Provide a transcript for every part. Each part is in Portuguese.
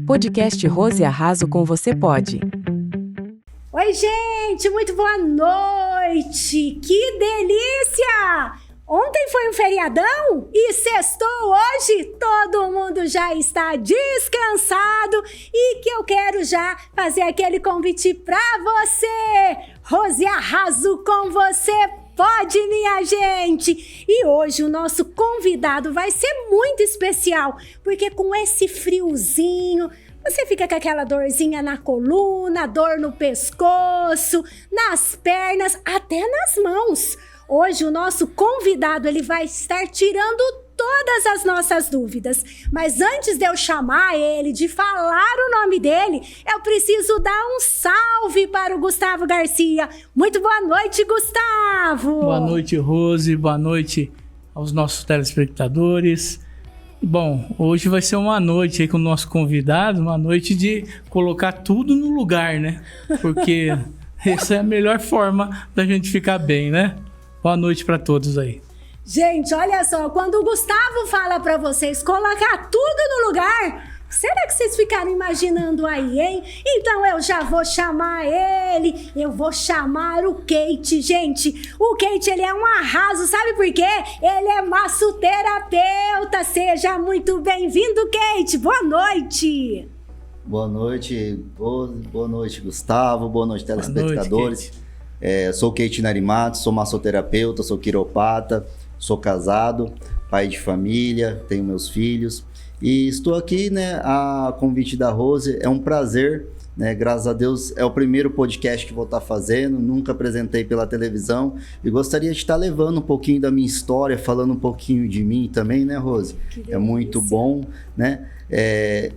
Podcast Rose Arraso com Você Pode. Oi, gente, muito boa noite! Que delícia! Ontem foi um feriadão e sextou hoje. Todo mundo já está descansado e que eu quero já fazer aquele convite para você. Rose Arraso com Você Pode, minha gente! E hoje o nosso convidado vai ser muito especial, porque com esse friozinho, você fica com aquela dorzinha na coluna, dor no pescoço, nas pernas, até nas mãos. Hoje o nosso convidado ele vai estar tirando todas as nossas dúvidas. Mas antes de eu chamar ele, de falar o nome dele, eu preciso dar um salve para o Gustavo Garcia. Muito boa noite, Gustavo! Boa noite, Rose. Boa noite aos nossos telespectadores. Bom, hoje vai ser uma noite aí com o nosso convidado, uma noite de colocar tudo no lugar, né? Porque essa é a melhor forma da gente ficar bem, né? Boa noite para todos aí. Gente, olha só, quando o Gustavo fala para vocês colocar tudo no lugar, será que vocês ficaram imaginando aí, hein? Então eu já vou chamar ele, eu vou chamar o Kate, gente. O Kate, ele é um arraso, sabe por quê? Ele é massoterapeuta. Seja muito bem-vindo, Kate. Boa noite. Boa noite, Rose. Boa noite, Gustavo. Boa noite, telespectadores. Sou Kate Narimato, sou massoterapeuta, sou quiropata, sou casado, pai de família, tenho meus filhos e estou aqui, né, a convite da Rose. É um prazer, né, graças a Deus é o primeiro podcast que vou estar fazendo, nunca apresentei pela televisão e gostaria de estar levando um pouquinho da minha história, falando um pouquinho de mim também, né, Rose? É muito bom, né?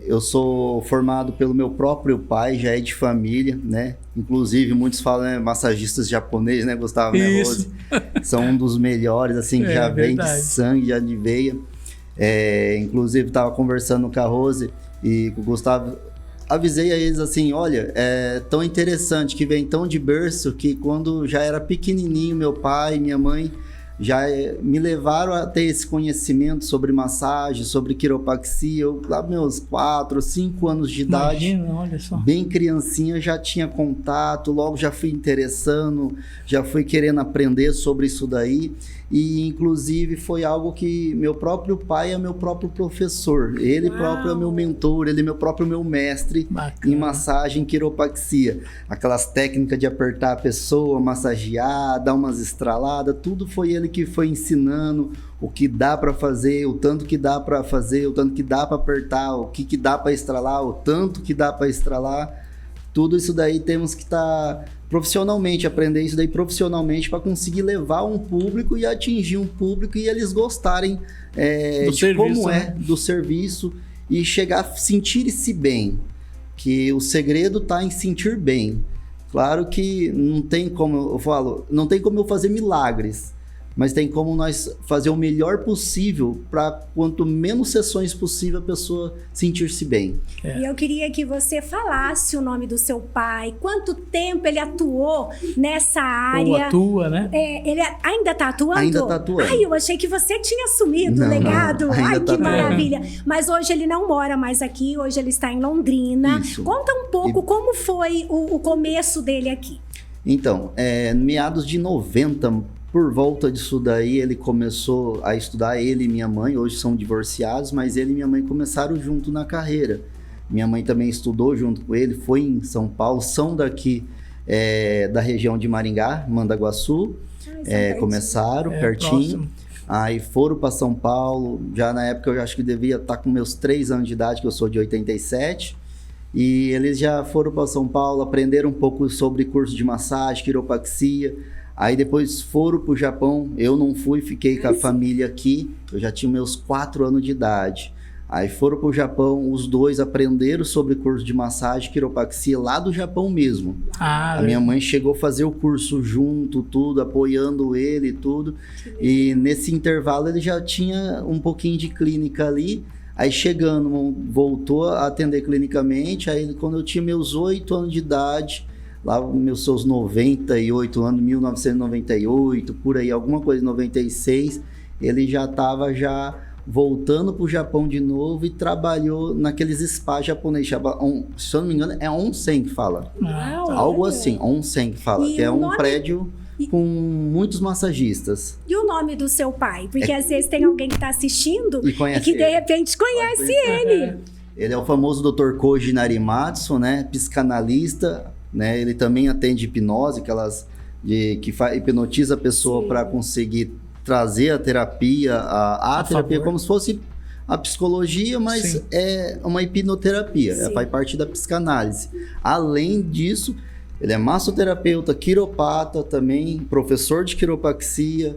Eu sou formado pelo meu próprio pai, já é de família, né? Inclusive, muitos falam, né, massagistas japoneses, né, Gustavo, né, Rose? São um dos melhores, assim, que já vem de sangue, já de veia. Inclusive, estava conversando com a Rose e com o Gustavo, avisei a eles assim, olha, é tão interessante que vem tão de berço que quando já era pequenininho, meu pai e minha mãe já me levaram a ter esse conhecimento sobre massagem, sobre quiropraxia. Eu, lá meus 4, 5 anos de idade, imagina, olha só, bem criancinha, já tinha contato, logo já fui interessando, já fui querendo aprender sobre isso daí. E inclusive foi algo que meu próprio pai é meu próprio professor, ele próprio é meu mentor, ele é meu mestre. Bacana. Em massagem, quiropraxia, aquelas técnicas de apertar a pessoa, massagear, dar umas estraladas, tudo foi ele que foi ensinando o que dá para fazer, o tanto que dá para fazer, o tanto que dá para apertar, o que dá para estralar, o tanto que dá para estralar. Tudo isso daí temos que estar profissionalmente, aprender isso daí profissionalmente para conseguir levar um público e atingir um público e eles gostarem de serviço, como é, né? Do serviço e chegar a sentir-se bem, que o segredo está em sentir bem. Claro que não tem como, eu falo, não tem como eu fazer milagres, mas tem como nós fazer o melhor possível para quanto menos sessões possível a pessoa sentir-se bem. E eu queria que você falasse o nome do seu pai, quanto tempo ele atuou nessa área. Ou atua, né? Ele ainda está atuando? Ainda está atuando. Ai, eu achei que você tinha assumido o legado. Ai, que maravilha. Mas hoje ele não mora mais aqui, hoje ele está em Londrina. Isso. Conta um pouco como foi o começo dele aqui. Então, meados de 90, por volta disso daí, ele começou a estudar, ele e minha mãe, hoje são divorciados, mas ele e minha mãe começaram junto na carreira. Minha mãe também estudou junto com ele, foi em São Paulo, são daqui da região de Maringá, Mandaguaçu, começaram pertinho, próximo. Aí foram para São Paulo, já na época eu acho que devia estar com meus 3 anos de idade, que eu sou de 87, e eles já foram para São Paulo, aprenderam um pouco sobre curso de massagem, quiropraxia. Aí depois foram pro Japão, eu não fui, fiquei com a família aqui, eu já tinha meus 4 anos de idade. Aí foram pro Japão, os dois aprenderam sobre curso de massagem, quiropraxia lá do Japão mesmo. A minha mãe chegou a fazer o curso junto, tudo, apoiando ele e tudo. E nesse intervalo ele já tinha um pouquinho de clínica ali. Aí chegando, voltou a atender clinicamente, aí quando eu tinha meus 8 anos de idade, lá meus seus 98 anos, 1998, por aí, alguma coisa, 96, ele já estava voltando pro Japão de novo e trabalhou naqueles spa japonês, se eu não me engano, é onsen que fala. Uau, Algo olha. assim, onsen que fala, E que é o um nome- prédio com muitos massagistas. E o nome do seu pai? Porque às vezes tem alguém que tá assistindo E conhece que de ele. repente conhece ele. Ele é o famoso Dr. Koji Narimatsu, né? Psicanalista, né? Ele também atende hipnose, hipnotiza a pessoa Sim. para conseguir trazer a terapia, a terapia favor. como se fosse a psicologia, mas Sim. é uma hipnoterapia, Sim. faz parte da psicanálise. Além disso, ele é massoterapeuta, quiropata também, professor de quiropraxia,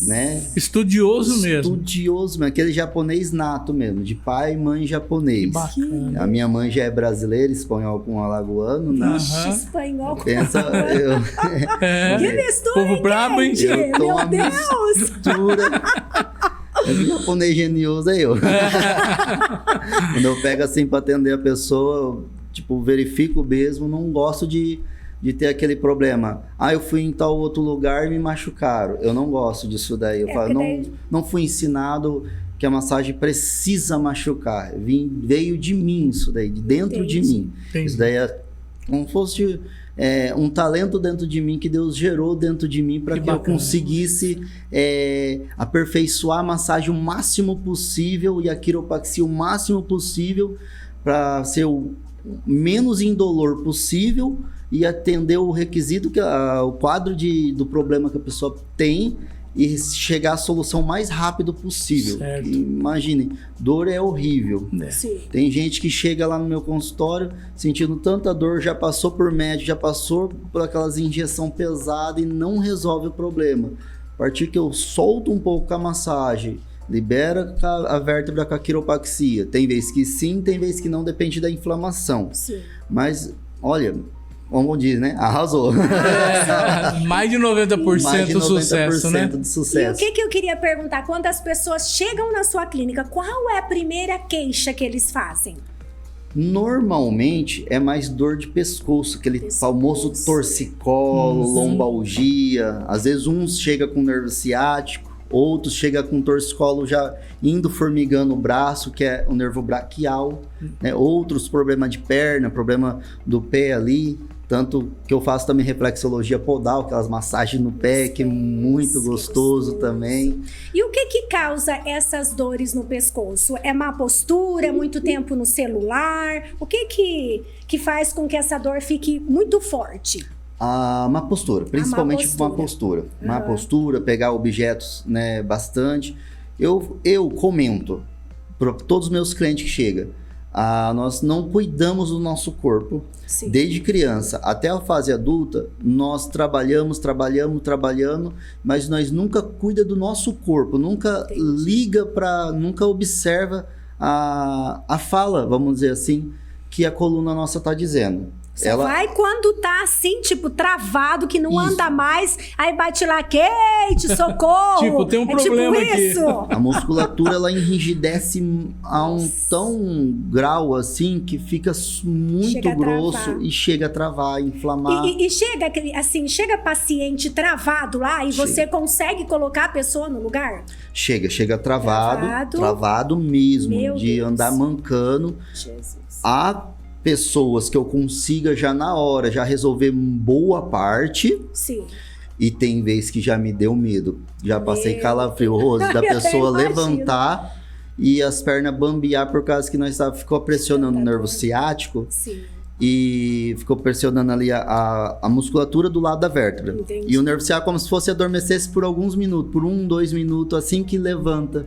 né? Estudioso mesmo. Estudioso, aquele japonês nato mesmo, de pai e mãe japonês. Que bacana. A minha mãe já é brasileira, espanhol com alagoano, né? Ixi, Aham. espanhol. Pensa, É. Que mistura, Povo hein, brabo, hein? gente? eu tô Meu uma Deus! mistura. Esse japonês genioso é eu. Quando eu pego assim pra atender a pessoa, eu, tipo, verifico mesmo, não gosto de ter aquele problema. Eu fui em tal outro lugar e me machucaram. Eu não gosto disso daí. Eu falo, porque não fui ensinado que a massagem precisa machucar. Veio de mim isso daí, de dentro de Entendi. mim. Entendi. Isso daí é como se fosse um talento dentro de mim que Deus gerou dentro de mim para Que que eu bacana. conseguisse aperfeiçoar a massagem o máximo possível e a quiropraxia o máximo possível para ser o menos indolor possível e atender o requisito, o quadro do problema que a pessoa tem e chegar à solução mais rápido possível. Certo. Imagine, dor é horrível. Sim. Tem gente que chega lá no meu consultório sentindo tanta dor, já passou por médico, já passou por aquelas injeções pesadas e não resolve o problema. A partir que eu solto um pouco a massagem, libera a vértebra com a quiropraxia. Tem vez que sim, tem vez que não, depende da inflamação. Sim. Mas, olha, como diz, né? Arrasou. Mais de 90% Mais de do sucesso, né? do E o sucesso. que eu queria perguntar? Quando as pessoas chegam na sua clínica, qual é a primeira queixa que eles fazem? Normalmente é mais dor de pescoço, aquele Pescoço. famoso torcicolo, Sim. lombalgia. Às vezes uns chega com nervo ciático, outros chega com torcicolo já indo formigando o braço, que é o nervo braquial, né? Outros problemas de perna, problema do pé ali. Tanto que eu faço também reflexologia podal, aquelas massagens no pé, que é muito que gostoso gostoso. também. E o que causa essas dores no pescoço? É má postura, muito tempo no celular? O que faz com que essa dor fique muito forte? A má postura, principalmente postura. má postura. Má Aham. postura, pegar objetos, né, bastante. Eu comento para todos os meus clientes que chegam, nós não cuidamos do nosso corpo. Sim. Desde criança até a fase adulta, nós trabalhamos, mas nós nunca cuida do nosso corpo, nunca Entendi. liga nunca observa a fala, vamos dizer assim, que a coluna nossa está dizendo. Só vai quando tá assim, tipo, travado, que não Isso. anda mais, aí bate lá, Kate, socorro! Tipo, tem um é problema tipo aqui. isso. A musculatura ela enrijece a um tão grau assim que fica muito Chega a grosso travar. e chega a travar, inflamar. E chega assim, chega paciente travado lá e você consegue colocar a pessoa no lugar? Chega travado, Travado. mesmo, Meu de Deus. andar mancando. Jesus. Há pessoas que eu consiga já na hora, já resolver boa parte, Sim. e tem vez que já me deu medo. Já passei Meu calafrio, Rose, da Eu pessoa imagino. levantar e as pernas bambear por causa que nós ficou pressionando o nervo ciático Sim. e ficou pressionando ali a musculatura do lado da vértebra. Entendi. E o nervo ciático como se fosse adormecesse por alguns minutos, por 2 minutos, assim que levanta.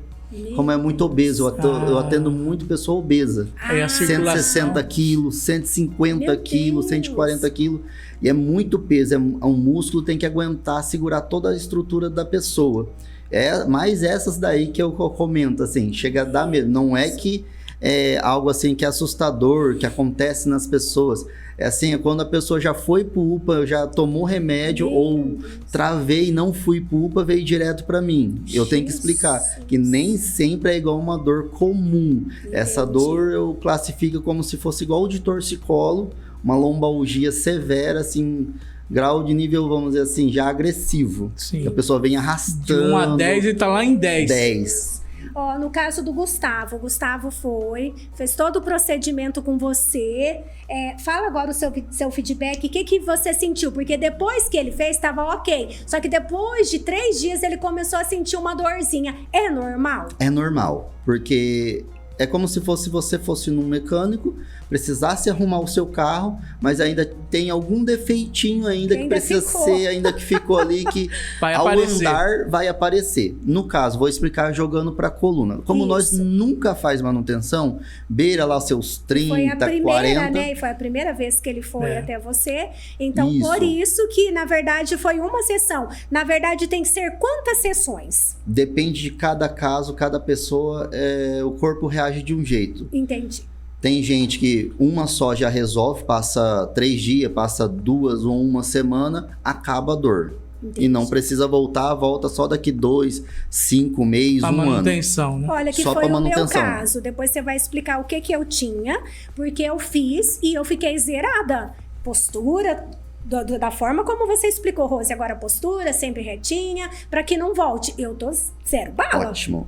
Como é muito obeso, eu atendo muito pessoa obesa. Aí a circulação. 160 quilos, 150 Meu quilos, Deus. 140 quilos. E é muito peso, um músculo tem que aguentar, segurar toda a estrutura da pessoa. É mais essas daí que eu comento, assim, chega a dar medo. Não é que é algo assim que é assustador, que acontece nas pessoas. É assim, é quando a pessoa já foi pro UPA, já tomou remédio, ou travei e não fui pro UPA, veio direto pra mim. Eu tenho que explicar que nem sempre é igual uma dor comum. Essa dor eu classifico como se fosse igual de torcicolo, uma lombalgia severa, assim, grau de nível, vamos dizer assim, já agressivo. Sim. Que a pessoa vem De arrastando. 1 a 10 e tá lá em 10. 10. Ó, no caso do Gustavo, o Gustavo fez todo o procedimento com você. Fala agora o seu feedback, o que você sentiu? Porque depois que ele fez, estava ok. Só que depois de 3 dias, ele começou a sentir uma dorzinha. É normal? É normal, porque é como se você fosse num mecânico, precisasse arrumar o seu carro, mas ainda tem algum defeitinho ainda que precisa ser, ainda que ficou ali, que vai ao aparecer. andar vai aparecer. No caso, vou explicar jogando para a coluna. Como nós nunca faz manutenção, beira lá seus 30, foi a primeira, 40... né? E foi a primeira vez que ele foi até você. Então, por isso que, na verdade, foi uma sessão. Na verdade, tem que ser quantas sessões? Depende de cada caso, cada pessoa, o corpo reage de um jeito. Entendi. Tem gente que uma só já resolve, passa 3 dias, passa 2 ou 1 semana, acaba a dor. Entendi. E não precisa voltar, volta só daqui 2, 5 meses, 1 ano. Manutenção, né? Olha, que só foi o meu caso. Depois você vai explicar o que eu tinha, porque eu fiz e eu fiquei zerada. Postura, da forma como você explicou, Rose. Agora postura, sempre retinha, para que não volte. Eu tô 0 bala. Ótimo.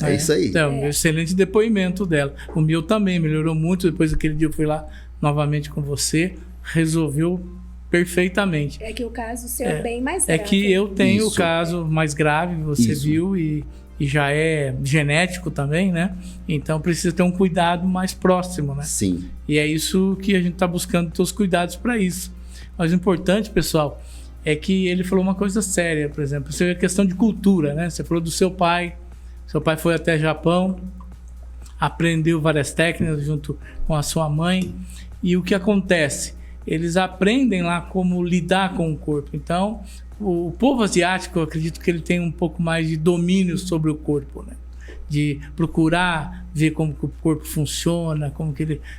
É isso aí. Então, excelente depoimento dela. O meu também melhorou muito. Depois daquele dia eu fui lá novamente com você. Resolveu perfeitamente. É que o caso seu é bem mais grave. É que eu tenho o caso mais grave, você viu, e já é genético também, né? Então precisa ter um cuidado mais próximo, né? Sim. E é isso que a gente está buscando, ter os cuidados para isso. Mas o importante, pessoal, é que ele falou uma coisa séria, por exemplo, isso é questão de cultura, né? Você falou do seu pai foi até Japão, aprendeu várias técnicas junto com a sua mãe, e o que acontece? Eles aprendem lá como lidar com o corpo. Então, o povo asiático, eu acredito que ele tem um pouco mais de domínio sobre o corpo, né? De procurar ver como que o corpo funciona,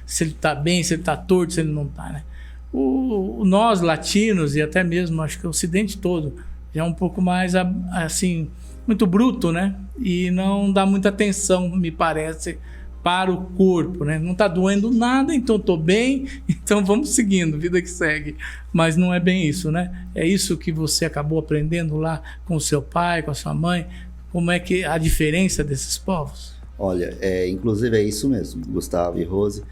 se ele está bem, se ele está torto, se ele não está, né? Nós latinos e até mesmo acho que o ocidente todo já é um pouco mais assim, muito bruto, né? E não dá muita atenção, me parece, para o corpo, né? Não tá doendo nada, então tô bem, então vamos seguindo, vida que segue. Mas não é bem isso, né? É isso que você acabou aprendendo lá com o seu pai, com a sua mãe. Como é que a diferença desses povos? Olha, inclusive é isso mesmo, Gustavo e Rose.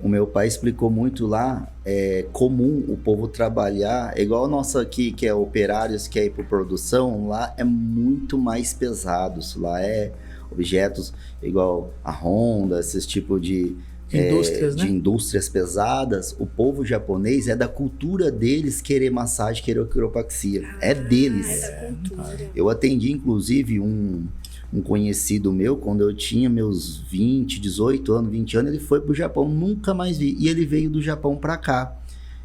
O meu pai explicou muito lá, é comum o povo trabalhar, igual a nossa aqui, que é operários, que é ir por produção, lá é muito mais pesados. Lá é objetos igual a Honda, esses tipos de indústrias, né? De indústrias pesadas. O povo japonês é da cultura deles querer massagem, querer quiropraxia. É deles. É da cultura. Eu atendi, inclusive, um conhecido meu, quando eu tinha meus 18 anos, 20 anos, ele foi pro Japão, nunca mais vi. E ele veio do Japão para cá.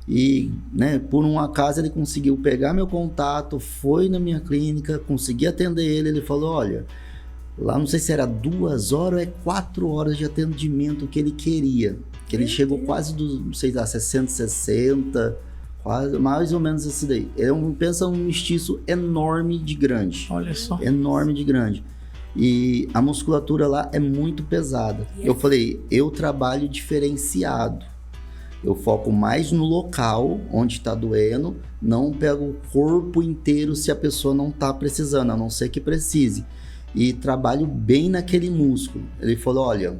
E, né, por um acaso, ele conseguiu pegar meu contato, foi na minha clínica, consegui atender ele. Ele falou, olha, lá não sei se era 2 horas ou 4 horas de atendimento que ele queria. Que ele chegou quase dos, não sei lá, 60, quase, mais ou menos esse daí. Pensa um mestiço enorme de grande. Olha só. Enorme de grande. E a musculatura lá é muito pesada. Eu falei, eu trabalho diferenciado. Eu foco mais no local onde está doendo, não pego o corpo inteiro se a pessoa não está precisando, a não ser que precise. E trabalho bem naquele músculo. Ele falou, olha,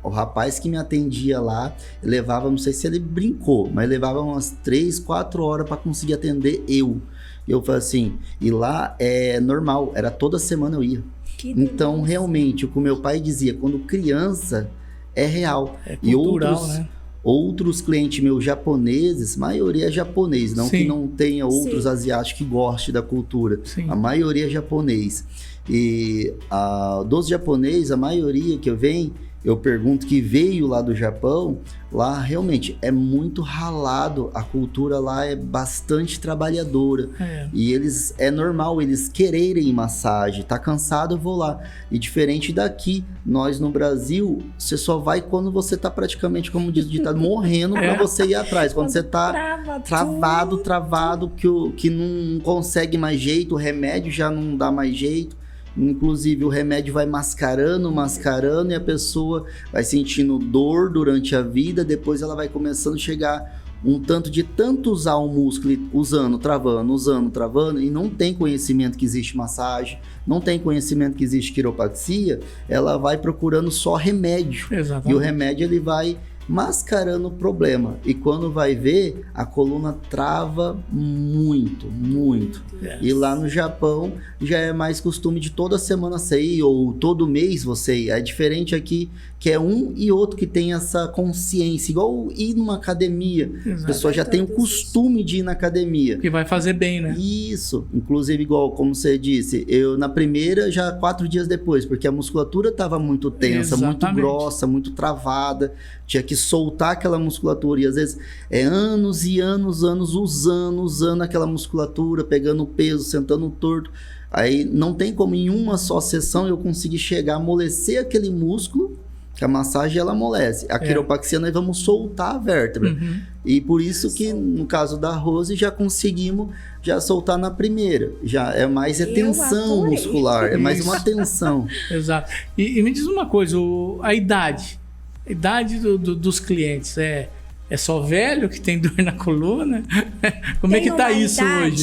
o rapaz que me atendia lá, levava, não sei se ele brincou, mas levava umas 3, 4 horas para conseguir atender eu. E eu falei assim, e lá é normal, era toda semana eu ia. Então, realmente, o que o meu pai dizia, quando criança, é real. É cultural, né? Outros clientes meus japoneses, maioria é japonês, não que não tenha outros asiáticos que gostem da cultura. Sim. A maioria é japonês. E dos japoneses, a maioria que eu pergunto que veio lá do Japão, lá realmente é muito ralado, a cultura lá é bastante trabalhadora. E é normal eles quererem massagem, tá cansado, eu vou lá. E diferente daqui, nós no Brasil, você só vai quando você tá praticamente, como diz o ditado, morrendo para você ir atrás. Quando você tá travado, que não consegue mais jeito, o remédio já não dá mais jeito. Inclusive o remédio vai mascarando e a pessoa vai sentindo dor durante a vida, depois ela vai começando a chegar um tanto de tanto usar o músculo, usando, travando, e não tem conhecimento que existe massagem, não tem conhecimento que existe quiropraxia, ela vai procurando só remédio. Exatamente. E o remédio ele vai mascarando o problema. E quando vai ver, a coluna trava muito. Yes. E lá no Japão já é mais costume de toda semana você ir, ou todo mês você ir. É diferente aqui, que é um e outro que tem essa consciência, igual ir numa academia. Exato. A pessoa já tem o costume de ir na academia. Que vai fazer bem, né? Isso, inclusive igual como você disse, eu na primeira já 4 dias depois, porque a musculatura estava muito tensa, Exatamente. muito grossa, muito travada, tinha que soltar aquela musculatura e às vezes é anos e anos usando aquela musculatura, pegando peso, sentando torto. Aí não tem como em uma só sessão eu conseguir chegar a amolecer aquele músculo, que a massagem ela amolece. A quiropraxia nós vamos soltar a vértebra. E por isso que no caso da Rose já conseguimos já soltar na primeira. Já é mais tensão muscular, é mais uma tensão. Exato. E me diz uma coisa, a idade dos clientes é só velho que tem dor na coluna? Como é que tá isso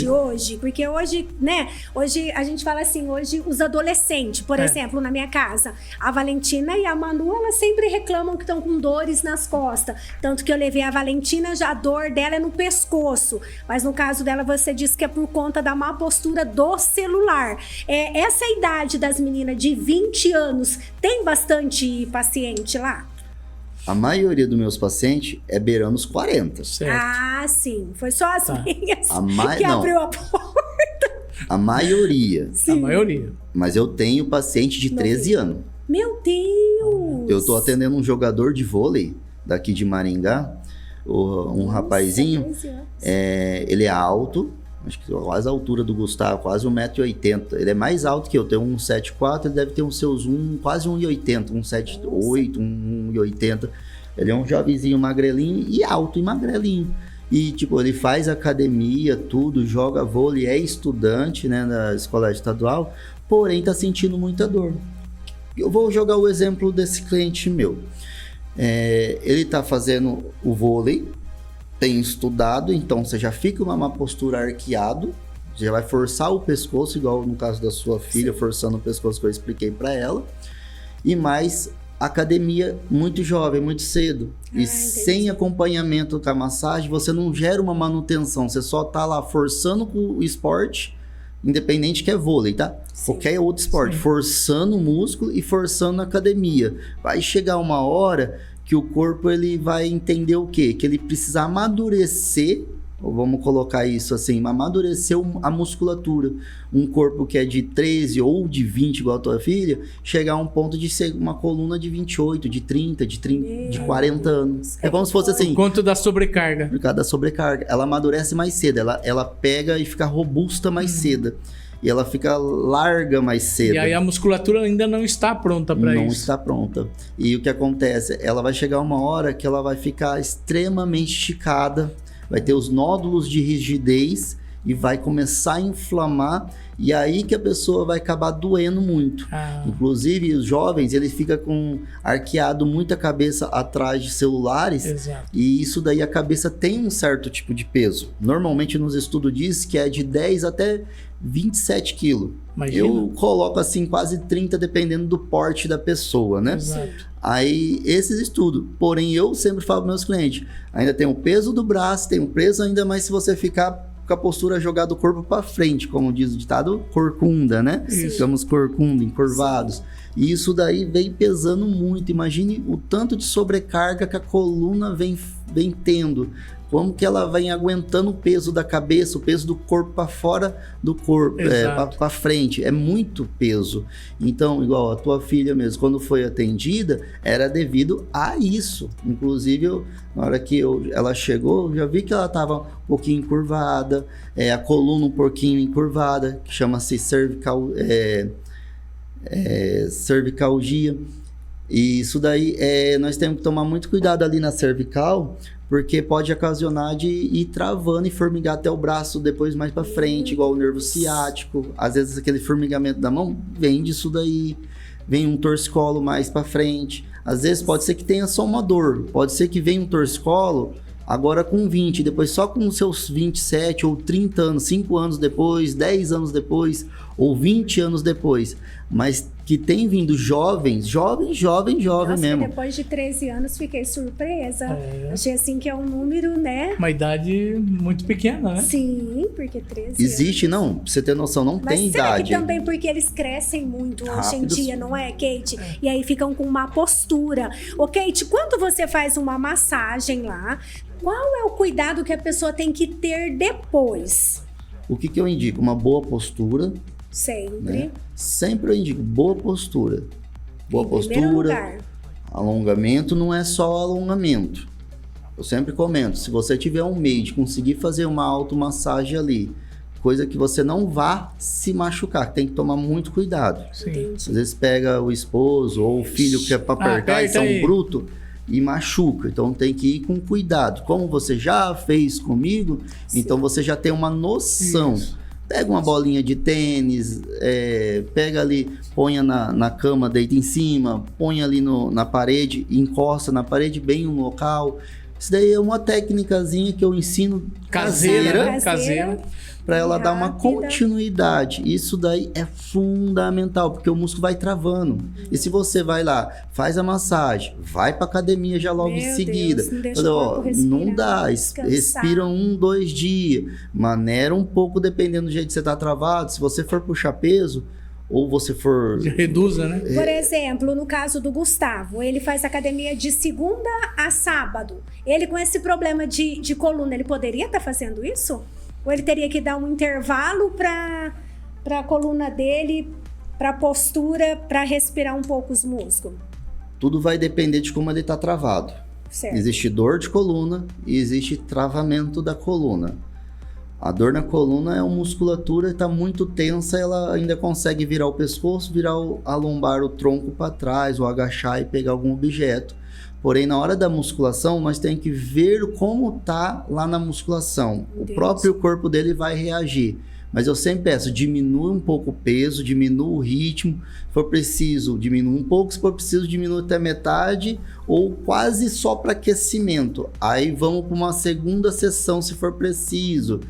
hoje? Porque hoje, né? Hoje a gente fala assim, hoje os adolescentes, por exemplo, na minha casa, a Valentina e a Manu, elas sempre reclamam que estão com dores nas costas. Tanto que eu levei a Valentina, já a dor dela é no pescoço. Mas no caso dela, você disse que é por conta da má postura do celular. Essa idade das meninas de 20 anos, tem bastante paciente lá? A maioria dos meus pacientes é beirando os 40. Certo. Ah, sim. Foi só as minhas que não. abriu a porta. A maioria. A maioria. Mas eu tenho paciente de 13 anos. Meu Deus! Eu tô atendendo um jogador de vôlei daqui de Maringá, um rapazinho. 13 anos. Ele é alto, acho que quase a altura do Gustavo, quase 1,80 m. Ele é mais alto que eu, tenho 1,74 m, ele deve ter uns seus quase 1,80 m, 1,78 m, 1,80 m. Ele é um jovenzinho magrelinho e alto e magrelinho. E, tipo, ele faz academia, tudo, joga vôlei, é estudante, né, na escola estadual, porém tá sentindo muita dor. Eu vou jogar o exemplo desse cliente meu. Ele tá fazendo o vôlei, tem estudado, então você já fica uma postura arqueado, já vai forçar o pescoço, igual no caso da sua filha, forçando o pescoço que eu expliquei para ela. E mais academia muito jovem, muito cedo. E sem acompanhamento com a massagem, você não gera uma manutenção, você só tá lá forçando com o esporte, independente que é vôlei, tá? Sim. Qualquer outro esporte, forçando o músculo e forçando a academia. Vai chegar uma hora que o corpo ele vai entender o quê? Que ele precisa amadurecer, ou vamos colocar isso assim, amadurecer a musculatura. Um corpo que é de 13 ou de 20, igual a tua filha, chegar a um ponto de ser uma coluna de 28, de 30, de 40 anos. É como se fosse assim... Quanto da sobrecarga. Por causa da sobrecarga. Ela amadurece mais cedo, ela pega e fica robusta mais cedo. E ela fica larga mais cedo. E aí a musculatura ainda não está pronta para isso. Não está pronta. E o que acontece? Ela vai chegar uma hora que ela vai ficar extremamente esticada, vai ter os nódulos de rigidez e vai começar a inflamar, e aí que a pessoa vai acabar doendo muito. Inclusive, os jovens, ele fica com arqueado muita cabeça atrás de celulares. Exato. E isso daí a cabeça tem um certo tipo de peso. Normalmente nos estudos diz que é de 10 até 27 quilos. Imagina. Eu coloco assim quase 30, dependendo do porte da pessoa, né? Exato. Aí, esses estudos. Porém, eu sempre falo para meus clientes, ainda tem o peso do braço, tem o peso ainda mais se você ficar com a postura jogar do corpo para frente, como diz o ditado, corcunda, né? Isso. Ficamos corcunda, encurvados. Sim. E isso daí vem pesando muito. Imagine o tanto de sobrecarga que a coluna vem tendo. Como que ela vem aguentando o peso da cabeça, o peso do corpo para fora do corpo, para frente. É muito peso. Então, igual a tua filha mesmo, quando foi atendida, era devido a isso. Inclusive, na hora que ela chegou, eu já vi que ela estava um pouquinho encurvada, a coluna um pouquinho encurvada, que chama-se cervicalgia. E isso daí, nós temos que tomar muito cuidado ali na cervical, porque pode ocasionar de ir travando e formigar até o braço depois mais para frente, igual o nervo ciático. Às vezes aquele formigamento da mão vem disso daí, vem um torcicolo mais para frente. Às vezes pode ser que tenha só uma dor, pode ser que venha um torcicolo, Agora com 20, depois só com os seus 27 ou 30 anos, 5 anos depois, 10 anos depois, ou 20 anos depois, mas que tem vindo jovem Nossa, mesmo. Depois de 13 anos fiquei surpresa. Achei assim que é um número, né? Uma idade muito pequena, né? Sim, porque 13 Existe, anos. não, pra você ter noção, não Mas tem será idade. que também porque eles crescem muito hoje em Rápidos. dia, não é, Kate? E aí ficam com uma postura. Ô, Kate, quando você faz uma massagem lá, qual é o cuidado que a pessoa tem que ter depois? O que eu indico? Uma boa postura, Sempre. né? Sempre eu indico boa postura. Boa Em primeiro postura, lugar. alongamento não é só alongamento. Eu sempre comento, se você tiver um meio de conseguir fazer uma automassagem ali, coisa que você não vá se machucar, tem que tomar muito cuidado. Sim. Entendi. Às vezes pega o esposo ou o filho que é para apertar e aperta são aí. bruto e machuca. Então tem que ir com cuidado. Como você já fez comigo, então você já tem uma noção. Isso. Pega uma bolinha de tênis, pega ali, ponha na cama, deita em cima, põe ali na parede, encosta na parede bem no local. Isso daí é uma técnicazinha que eu ensino Caseira, né? Caseira. para ela dar uma Rápida. continuidade. Isso daí é fundamental, porque o músculo vai travando. E se você vai lá, faz a massagem, vai para academia já logo em Meu seguida. Deus, não deixa Falei, o corpo respirar, não dá, descansar. respira 1, 2 dias, maneira um pouco dependendo do jeito que você tá travado. Se você for puxar peso, ou você for... Reduza, né? Por exemplo, no caso do Gustavo, ele faz academia de segunda a sábado. Ele com esse problema de coluna, ele poderia estar fazendo isso? Ou ele teria que dar um intervalo para a coluna dele, para a postura, para respirar um pouco os músculos? Tudo vai depender de como ele tá travado. Certo. Existe dor de coluna e existe travamento da coluna. A dor na coluna é uma musculatura que está muito tensa, ela ainda consegue virar o pescoço, a lombar, o tronco para trás, ou agachar e pegar algum objeto. Porém, na hora da musculação, nós temos que ver como tá lá na musculação. Entendi. O próprio corpo dele vai reagir. Mas eu sempre peço, diminua um pouco o peso, diminua o ritmo. Se for preciso, diminua um pouco. Se for preciso, diminua até metade ou quase só para aquecimento. Aí vamos para uma segunda sessão, se for preciso.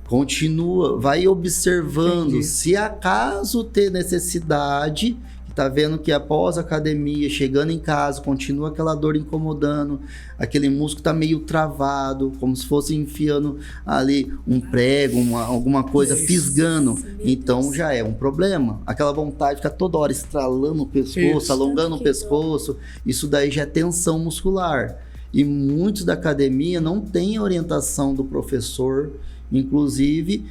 Continua, vai observando. Entendi. Se acaso ter necessidade, tá vendo que após a academia, chegando em casa, continua aquela dor incomodando, aquele músculo tá meio travado, como se fosse enfiando ali um prego, alguma coisa, Isso. fisgando. Meu Então Deus. já é um problema. Aquela vontade de ficar toda hora estralando o pescoço, Isso. alongando o Que pescoço, isso daí já é tensão muscular. E muitos da academia não têm orientação do professor. Inclusive,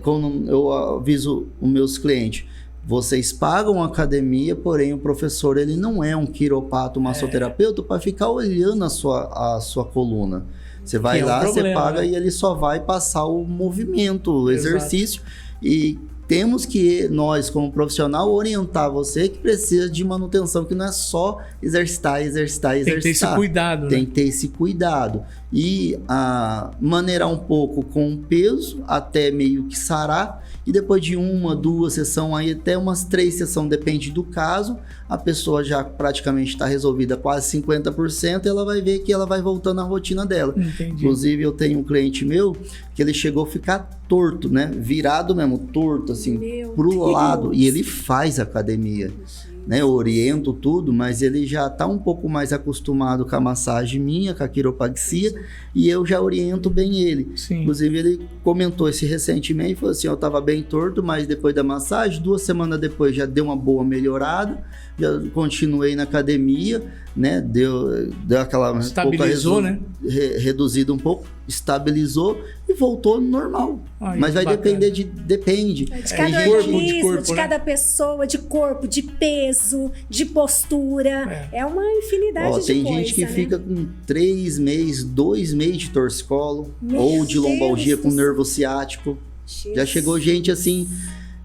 quando eu aviso os meus clientes, vocês pagam a academia, porém o professor ele não é um quiropato, massoterapeuta para ficar olhando a sua coluna. Você vai Que é um lá, você problema, paga né? e ele só vai passar o movimento, o Exato. exercício. E temos que, nós como profissional, orientar você que precisa de manutenção, que não é só exercitar. Tem que ter esse cuidado, Tem né? que ter esse cuidado. E maneirar um pouco com o peso, até meio que sarar. E depois de 1, 2 sessões, aí até umas 3 sessões, depende do caso, a pessoa já praticamente está resolvida quase 50%, e ela vai ver que ela vai voltando à rotina dela. Entendi. Inclusive, eu tenho um cliente meu que ele chegou a ficar torto, né? Virado mesmo, torto, assim, Meu pro Deus. lado. E ele faz academia. Né, eu oriento tudo, mas ele já está um pouco mais acostumado com a massagem minha, com a quiropraxia, e eu já oriento bem ele. Sim. Inclusive, ele comentou esse recentemente e falou assim: eu estava bem torto, mas depois da massagem, 2 semanas depois já deu uma boa melhorada, já continuei na academia, né? Deu aquela Estabilizou, pouca né? Reduzido um pouco, estabilizou e voltou normal. Ai, Mas vai bacana. depender de De É, cada de corpo, organismo, corpo, de né? cada pessoa, de corpo, de peso, de postura. É uma infinidade de tem coisa, gente que né? fica com 3 meses, 2 meses de torcicolo, Meu ou de lombalgia Deus com do nervo ciático. Já Jesus. chegou gente assim,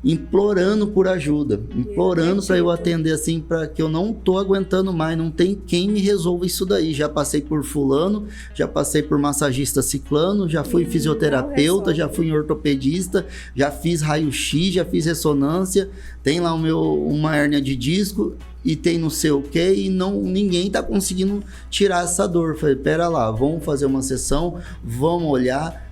implorando por ajuda, implorando para eu acredito. atender assim, para que eu não tô aguentando mais, não tem quem me resolva isso daí. Já passei por fulano, já passei por massagista ciclano, já fui Não fisioterapeuta, resolve. já fui ortopedista, já fiz raio-x, já fiz ressonância, tem lá uma hérnia de disco, e tem não sei o que e ninguém tá conseguindo tirar essa dor. Falei, pera lá, vamos fazer uma sessão, vamos olhar,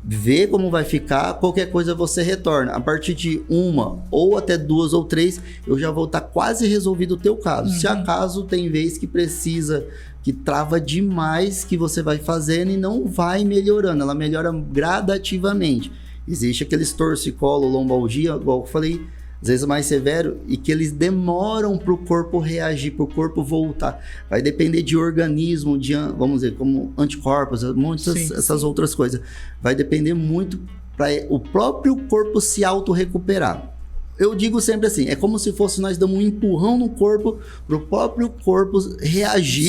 ver como vai ficar, qualquer coisa você retorna. A partir de 1 ou até 2 ou 3, eu já vou estar quase resolvido o teu caso. Se acaso tem vez que precisa, que trava demais, que você vai fazendo e não vai melhorando, ela melhora gradativamente. Existe aqueles torcicolo, lombalgia, igual eu falei, às vezes mais severo, e que eles demoram para o corpo reagir, para o corpo voltar. Vai depender de organismo, de, vamos dizer, como anticorpos, essas outras coisas. Vai depender muito para o próprio corpo se auto-recuperar. Eu digo sempre assim, é como se fosse nós damos um empurrão no corpo, para o próprio corpo reagir.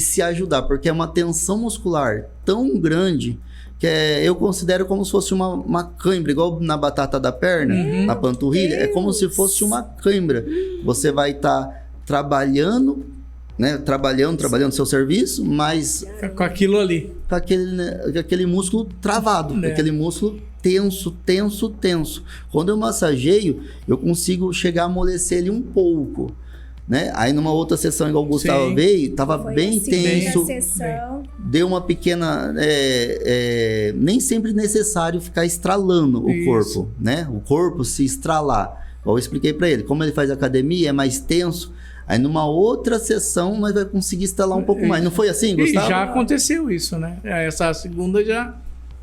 Se ajudar, porque é uma tensão muscular tão grande que eu considero como se fosse uma cãibra, igual na batata da perna, na panturrilha, é como se fosse uma cãibra. Você vai estar trabalhando, né? Trabalhando seu serviço, mas... Com aquilo ali. Com aquele músculo travado, aquele músculo tenso. Quando eu massageio, eu consigo chegar a amolecer ele um pouco. Né? Aí numa outra sessão, igual o Gustavo veio, tava bem tenso, deu uma pequena... nem sempre necessário ficar estralando o corpo, né? O corpo se estralar. Igual eu expliquei para ele, como ele faz academia, é mais tenso. Aí numa outra sessão, nós vai conseguir estralar um pouco mais. Não foi assim, Gustavo? E já aconteceu isso, né? Essa segunda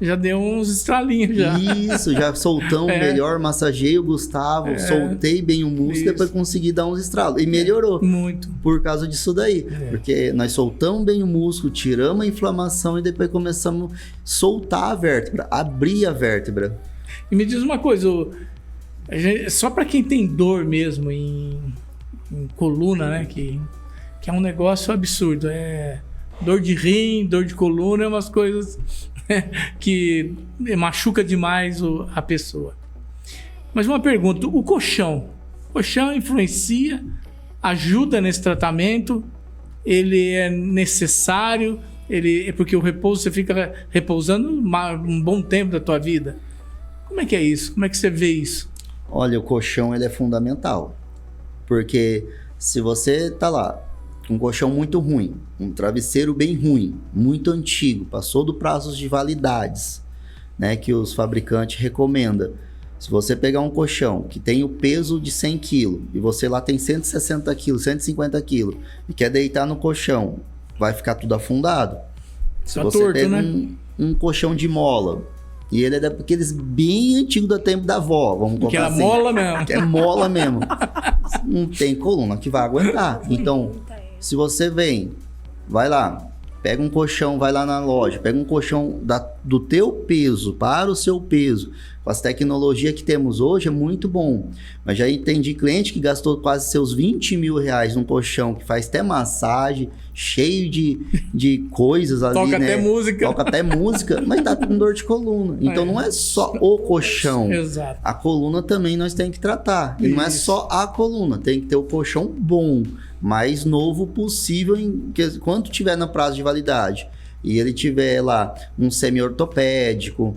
já deu uns estralinhos já. Isso, já soltamos melhor, massageei o Gustavo, soltei bem o músculo para conseguir dar uns estralos. E melhorou. Muito. Por causa disso daí. Porque nós soltamos bem o músculo, tiramos a inflamação e depois começamos a soltar a vértebra, abrir a vértebra. E me diz uma coisa, só para quem tem dor mesmo em coluna, né? Que é um negócio absurdo. Dor de rim, dor de coluna, é umas coisas que machuca demais a pessoa. Mas uma pergunta, o colchão influencia, ajuda nesse tratamento? Ele é necessário? É porque o repouso, você fica repousando um bom tempo da tua vida. Como é que é isso? Como é que você vê isso? Olha, o colchão ele é fundamental. Porque se você tá lá, um colchão muito ruim, um travesseiro bem ruim, muito antigo, passou do prazo de validades, né, que os fabricantes recomendam. Se você pegar um colchão que tem o peso de 100 kg e você lá tem 160 kg, 150 kg e quer deitar no colchão, vai ficar tudo afundado. Se você torto, pega um colchão de mola e ele é daqueles bem antigos do tempo da avó, vamos colocar assim. Que é mola mesmo. Que é mola mesmo. Não tem coluna que vai aguentar. Então, se você vai lá, pega um colchão, vai lá na loja, pega um colchão do teu peso, para o seu peso. Com as tecnologias que temos hoje, é muito bom. Mas já entendi cliente que gastou quase seus 20 mil reais num colchão que faz até massagem, cheio de coisas ali, Toca até música, mas tá com dor de coluna. Então não é só o colchão. Exato. A coluna também nós temos que tratar. E não é só a coluna, tem que ter o colchão bom, mais novo possível, quanto tiver na prazo de validade. E ele tiver lá um semi-ortopédico,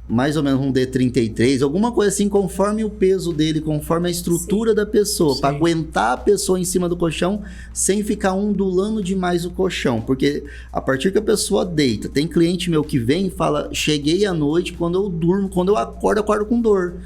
mais ou menos um D33, alguma coisa assim, conforme o peso dele, conforme a estrutura da pessoa, para aguentar a pessoa em cima do colchão sem ficar ondulando demais o colchão. Porque a partir que a pessoa deita, tem cliente meu que vem e fala, cheguei à noite, quando eu durmo, quando eu acordo com dor.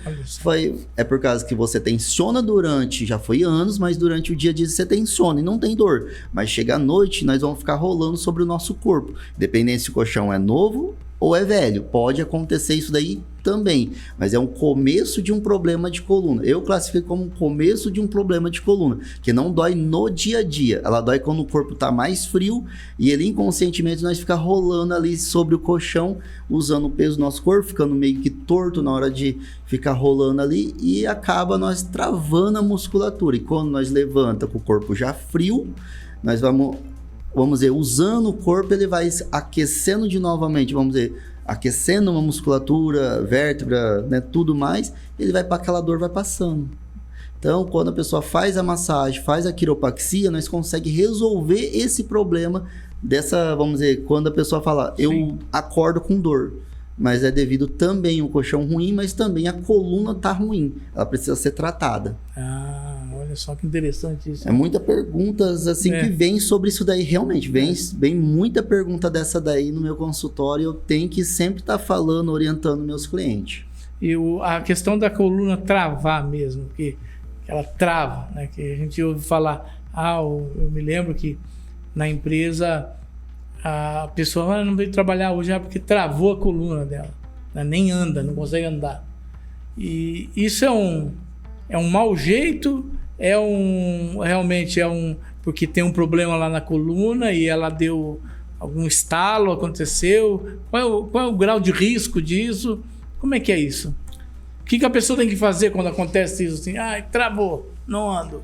É por causa que você tensiona durante, já foi anos, mas durante o dia a dia você tensiona e não tem dor. Mas chega à noite, nós vamos ficar rolando sobre o nosso corpo. Dependendo se o colchão é novo ou é velho, pode acontecer isso daí também, mas é um começo de um problema de coluna. Eu classifico como um começo de um problema de coluna, que não dói no dia a dia, ela dói quando o corpo tá mais frio e ele inconscientemente nós fica rolando ali sobre o colchão, usando o peso do nosso corpo, ficando meio que torto na hora de ficar rolando ali e acaba nós travando a musculatura. E quando nós levanta com o corpo já frio, nós vamos dizer, usando o corpo, ele vai aquecendo de novamente, vamos dizer, aquecendo uma musculatura, vértebra, né, tudo mais, ele vai para aquela dor, vai passando. Então, quando a pessoa faz a massagem, faz a quiropraxia, nós conseguimos resolver esse problema dessa, vamos dizer, quando a pessoa fala, eu acordo com dor, mas é devido também ao colchão ruim, mas também a coluna tá ruim, ela precisa ser tratada. Olha Olha só que interessante isso. É muitas perguntas assim que vem sobre isso daí, realmente. Vem muita pergunta dessa daí no meu consultório. Eu tenho que sempre estar falando, orientando meus clientes. E a questão da coluna travar mesmo, que ela trava, né? Que a gente ouve falar, eu me lembro que na empresa a pessoa não veio trabalhar hoje porque travou a coluna dela, né? Nem anda, não consegue andar. E isso é um mau jeito, realmente porque tem um problema lá na coluna e ela deu algum estalo, aconteceu. Qual é o grau de risco disso? Como é que é isso? O que a pessoa tem que fazer quando acontece isso assim? Travou, não ando.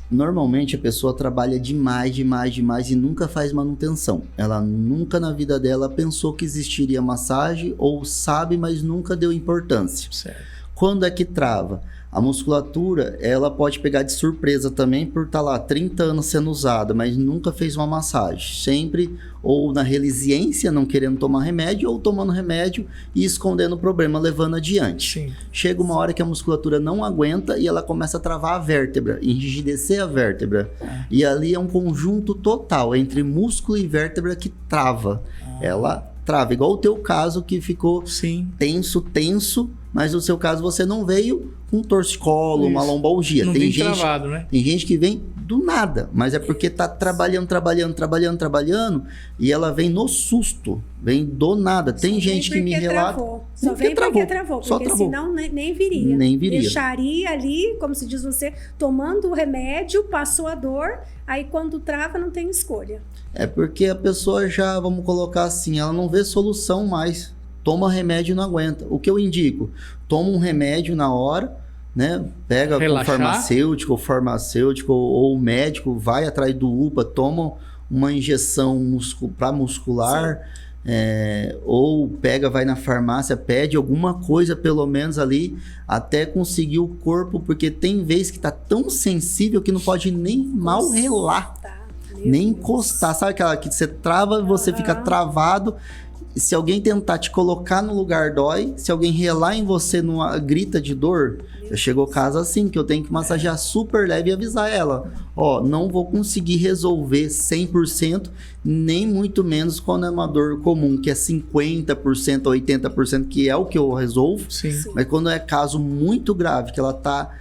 Normalmente a pessoa trabalha demais e nunca faz manutenção. Ela nunca na vida dela pensou que existiria massagem ou sabe, mas nunca deu importância. Certo. Quando é que trava? A musculatura, ela pode pegar de surpresa também por estar lá 30 anos sendo usada, mas nunca fez uma massagem. Sempre ou na resiliência, não querendo tomar remédio, ou tomando remédio e escondendo o problema, levando adiante. Sim. Chega uma hora que a musculatura não aguenta e ela começa a travar a vértebra, enrijecer a vértebra. E ali é um conjunto total entre músculo e vértebra que trava. Ela trava, igual o teu caso que ficou tenso, mas no seu caso você não veio com um torcicolo, uma lombalgia. Não tem gente travado, né? Tem gente que vem do nada, mas é porque tá trabalhando e ela vem no susto, vem do nada. Tem gente que me relata... Só vem porque travou, porque senão nem viria. Nem viria. Deixaria ali, como se diz você, tomando o remédio, passou a dor, aí quando trava não tem escolha. É porque a pessoa já, vamos colocar assim, ela não vê solução mais. Toma remédio e não aguenta. O que eu indico? Toma um remédio na hora, né? Pega com farmacêutico ou o médico, vai atrás do UPA, toma uma injeção para muscular, ou vai na farmácia, pede alguma coisa pelo menos ali, até conseguir o corpo, porque tem vezes que tá tão sensível que não pode nem mal relar, nem encostar. Sabe aquela que você trava, você fica travado. Se alguém tentar te colocar no lugar, dói. Se alguém relar em você numa grita de dor, já chegou caso assim, que eu tenho que massagear super leve e avisar ela. Não vou conseguir resolver 100%, nem muito menos quando é uma dor comum, que é 50%, 80%, que é o que eu resolvo. Sim. Mas quando é caso muito grave, que ela tá...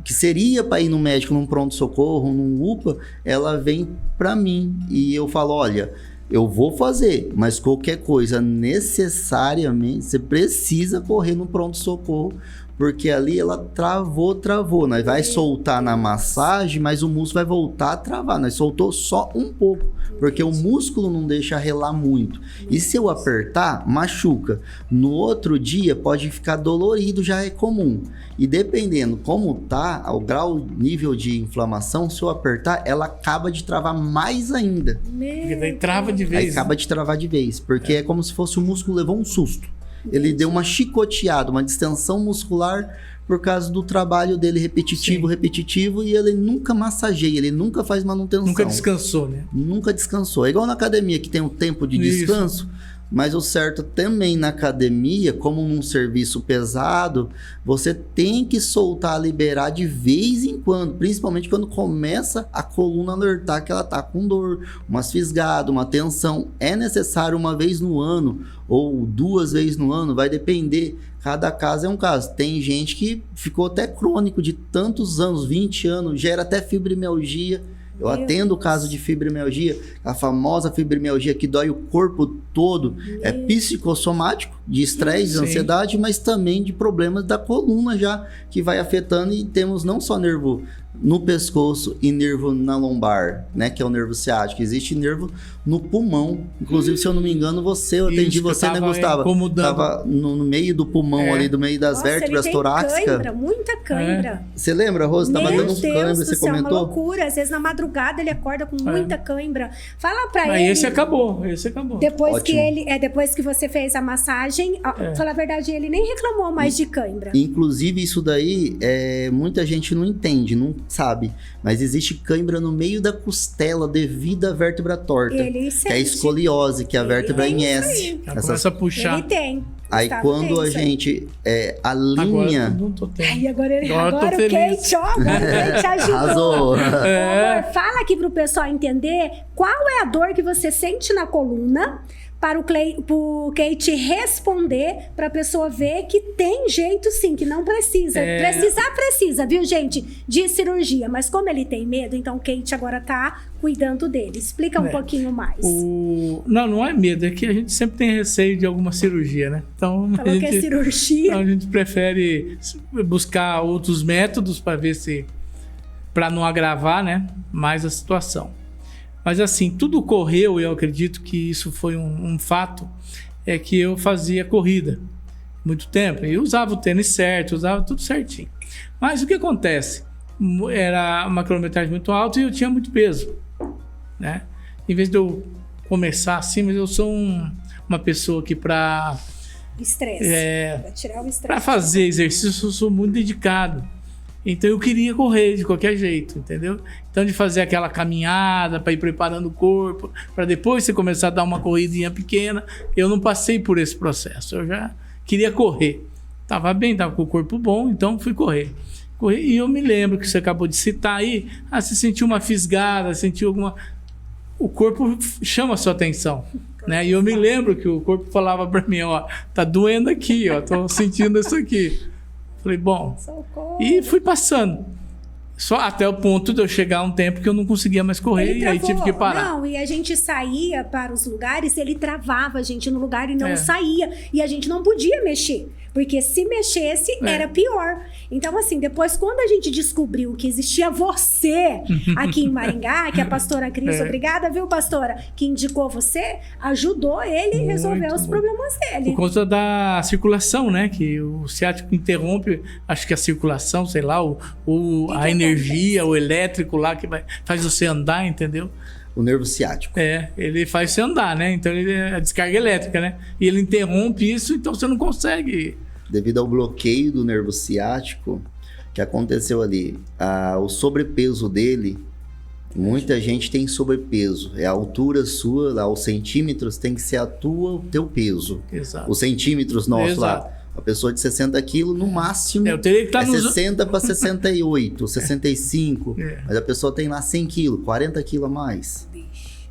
que seria para ir no médico, num pronto-socorro, num UPA, ela vem para mim. E eu falo, olha... eu vou fazer, mas qualquer coisa necessariamente você precisa correr no pronto-socorro, porque ali ela travou. Nós vai soltar na massagem, mas o músculo vai voltar a travar. Nós soltou só um pouco, porque o músculo não deixa relar muito. E se eu apertar, machuca. No outro dia pode ficar dolorido, já é comum. E dependendo como tá, o grau, nível de inflamação, se eu apertar, ela acaba de travar mais ainda. Porque daí trava de vez. Aí acaba de travar de vez, porque é como se fosse o músculo levou um susto. Ele deu uma chicoteada, uma distensão muscular por causa do trabalho dele repetitivo, e ele nunca massageia, ele nunca faz manutenção. Nunca descansou, né? Nunca descansou. É igual na academia, que tem um tempo de descanso, mas o certo também na academia, como num serviço pesado, você tem que soltar, liberar de vez em quando, principalmente quando começa a coluna alertar que ela tá com dor, umas fisgadas, uma tensão. É necessário uma vez no ano ou 2 vezes no ano, vai depender, cada caso é um caso. Tem gente que ficou até crônico de tantos anos, 20 anos, gera até fibromialgia. Eu atendo o caso de fibromialgia, a famosa fibromialgia que dói o corpo todo. É psicossomático, de estresse, de ansiedade, mas também de problemas da coluna já, que vai afetando, e temos não só nervo no pescoço e nervo na lombar, né, que é o nervo ciático. Existe nervo no pulmão. Inclusive, se eu não me engano, eu atendi você, né, Gustavo? Tava no meio do pulmão ali, do meio das vértebras torácicas. Cãibra, muita cãibra. Você lembra, Rose? Tava dando um cãibra, você comentou? É uma loucura. Às vezes na madrugada ele acorda com muita cãibra. Fala pra ele. Esse acabou. Depois que você fez a massagem, falar a verdade, ele nem reclamou mais de cãibra. Inclusive, isso daí, muita gente não entende, não sabe, mas existe cãibra no meio da costela devido à vértebra torta, Ele que é a escoliose, que a vértebra enhece. Começa a puxar. Ele tem. Aí Estava quando tenso, a gente alinha... Agora eu não tô tendo. Agora tô o feliz. Kate, ó, agora o Kate ajudou. Arrasou. Amor, fala aqui pro pessoal entender qual é a dor que você sente na coluna para o Kate responder, para a pessoa ver que tem jeito sim, que não precisa. Precisa, viu, gente? De cirurgia. Mas como ele tem medo, então o Kate agora tá cuidando dele. Explica um pouquinho mais. Não é medo, é que a gente sempre tem receio de alguma cirurgia, né? Então, Falou que é cirurgia. Então a gente prefere buscar outros métodos para ver se... para não agravar, né, mais a situação. Mas assim, tudo correu, e eu acredito que isso foi um fato, é que eu fazia corrida muito tempo, e usava o tênis certo, usava tudo certinho. Mas o que acontece? Era uma quilometragem muito alta e eu tinha muito peso, né? Em vez de eu começar assim, mas eu sou uma pessoa que para tirar o estresse. Para fazer exercício eu sou muito dedicado. Então eu queria correr de qualquer jeito, entendeu? Então de fazer aquela caminhada para ir preparando o corpo, para depois você começar a dar uma corridinha pequena. Eu não passei por esse processo, eu já queria correr. Tava bem, tava com o corpo bom, então fui correr. E eu me lembro que você acabou de citar aí, você sentiu uma fisgada, sentiu alguma... O corpo chama a sua atenção, né? E eu me lembro que o corpo falava para mim, ó, tá doendo aqui, ó, tô sentindo isso aqui. Falei, bom, socorro. E fui passando. Só até o ponto de eu chegar a um tempo que eu não conseguia mais correr e aí tive que parar. Não, e a gente saía para os lugares, ele travava a gente no lugar e não saía. E a gente não podia mexer. Porque se mexesse, era pior. Então, assim, depois, quando a gente descobriu que existia você aqui em Maringá, que a pastora Cris, obrigada, viu, pastora, que indicou você, ajudou ele a resolver os problemas dele. Por conta da circulação, né? Que o ciático interrompe, acho que a circulação, sei lá, a energia, o elétrico lá que faz você andar, entendeu? O nervo ciático. Ele faz você andar, né? Então ele é a descarga elétrica, né? E ele interrompe isso, então você não consegue. Devido ao bloqueio do nervo ciático que aconteceu ali, o sobrepeso dele, muita gente tem sobrepeso. É a altura sua, lá, os centímetros tem que ser o teu peso. Exato. Os centímetros nossos lá. A pessoa de 60 quilos, no máximo, eu teria que estar 60 para 68, 65. Mas a pessoa tem lá 100 quilos, 40 quilos a mais.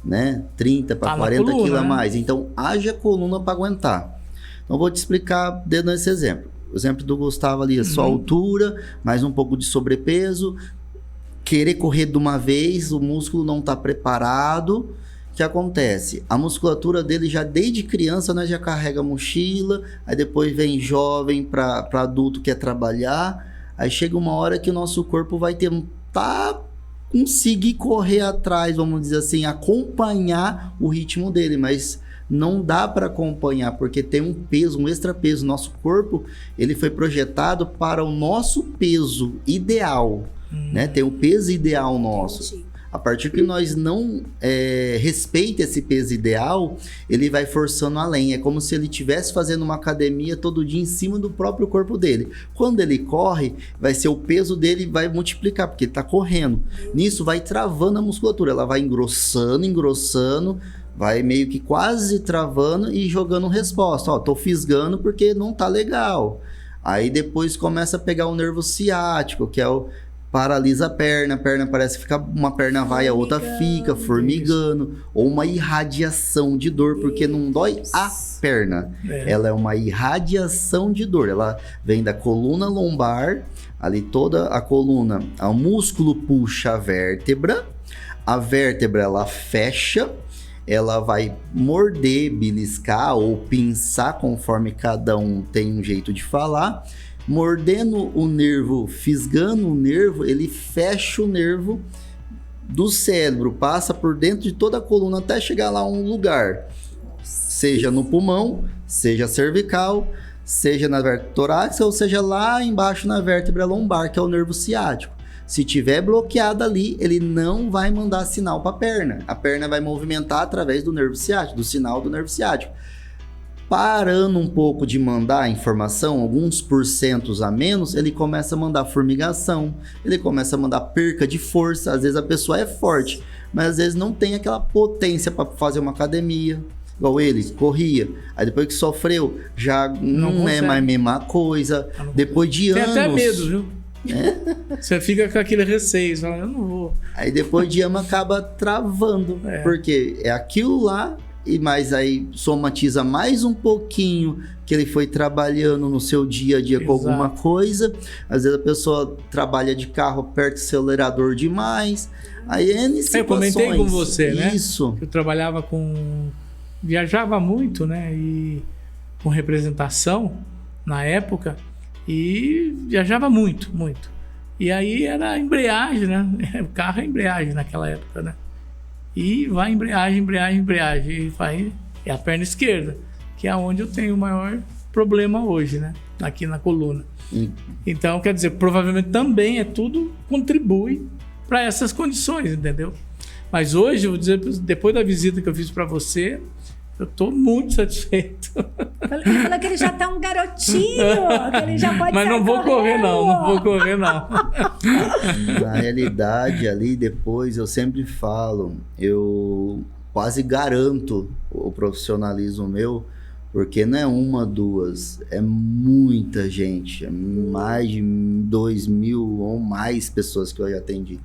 Né? 30 para 40 quilos a mais. Então, haja coluna para aguentar. Então, vou te explicar dando esse exemplo. O exemplo do Gustavo ali, sua altura, mais um pouco de sobrepeso, querer correr de uma vez, o músculo não está preparado. O que acontece? A musculatura dele já desde criança, nós já carrega mochila, aí depois vem jovem para adulto que quer trabalhar, aí chega uma hora que o nosso corpo vai tentar conseguir correr atrás, vamos dizer assim, acompanhar o ritmo dele, mas não dá para acompanhar, porque tem um peso, um extra peso. Nosso corpo, ele foi projetado para o nosso peso ideal, né? Tem o peso ideal nosso. A partir que nós não respeita esse peso ideal, ele vai forçando além. É como se ele estivesse fazendo uma academia todo dia em cima do próprio corpo dele. Quando ele corre, vai ser o peso dele vai multiplicar, porque ele está correndo. Nisso vai travando a musculatura, ela vai engrossando, vai meio que quase travando e jogando resposta. Ó, tô fisgando porque não tá legal. Aí depois começa a pegar o nervo ciático, que é o paralisa a perna parece ficar, uma perna vai, a outra fica formigando, ou uma irradiação de dor, porque não dói a perna, ela é uma irradiação de dor, ela vem da coluna lombar, ali toda a coluna, o músculo puxa a vértebra ela fecha, ela vai morder, beliscar ou pinçar, conforme cada um tem um jeito de falar, mordendo o nervo, fisgando o nervo, ele fecha o nervo do cérebro, passa por dentro de toda a coluna até chegar lá a um lugar, seja no pulmão, seja cervical, seja na vértebra torácica, ou seja lá embaixo na vértebra lombar, que é o nervo ciático. Se tiver bloqueado ali, ele não vai mandar sinal para a perna. A perna vai movimentar através do nervo ciático, do sinal do nervo ciático. Parando um pouco de mandar informação, alguns porcentos a menos, ele começa a mandar formigação, ele começa a mandar perca de força. Às vezes a pessoa é forte, mas às vezes não tem aquela potência para fazer uma academia. igual ele, corria. Aí depois que sofreu, já não é mais a mesma coisa. Depois de Tem anos... até medo, viu? Você fica com aquele receio, você fala, eu não vou. Aí depois de anos acaba travando, porque é aquilo lá, mas aí somatiza mais um pouquinho que ele foi trabalhando no seu dia a dia com alguma coisa. Às vezes a pessoa trabalha de carro, aperta o acelerador demais. Aí N situações. Eu comentei com você, né? Isso. Eu trabalhava viajava muito, né? E com representação na época. E viajava muito, muito. E aí era embreagem, né? O carro é embreagem naquela época, né? E vai embreagem. E vai, é a perna esquerda, que é onde eu tenho o maior problema hoje, né? Aqui na coluna. Então, quer dizer, provavelmente também tudo contribui para essas condições, entendeu? Mas hoje, eu vou dizer, depois da visita que eu fiz para você, eu tô muito satisfeito. Ele falou que ele já tá um garotinho, que ele já pode Mas não vou correr não. Na realidade, ali depois, eu sempre falo, eu quase garanto o profissionalismo meu, porque não é uma, duas, é muita gente, é mais de 2.000 ou mais pessoas que eu já atendi.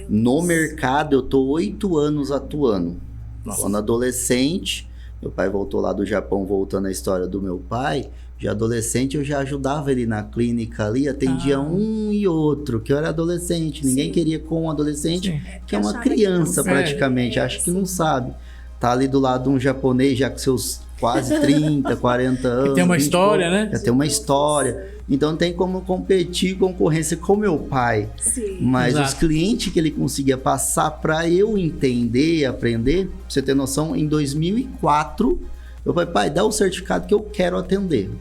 No mercado, eu tô 8 anos atuando. Quando adolescente... Meu pai voltou lá do Japão, voltando à história do meu pai. De adolescente, eu já ajudava ele na clínica ali, atendia um e outro, que eu era adolescente. Ninguém queria com um adolescente, que é uma criança praticamente, acho que não sabe. Tá ali do lado de um japonês, já com seus quase 30, 40 anos. Tem uma história, né? Já tem uma história. Então não tem como competir, concorrência com meu pai. Sim. Mas Exato. os clientes que ele conseguia passar para eu entender, aprender, pra você ter noção, em 2004, eu falei, pai, dá o certificado que eu quero atender.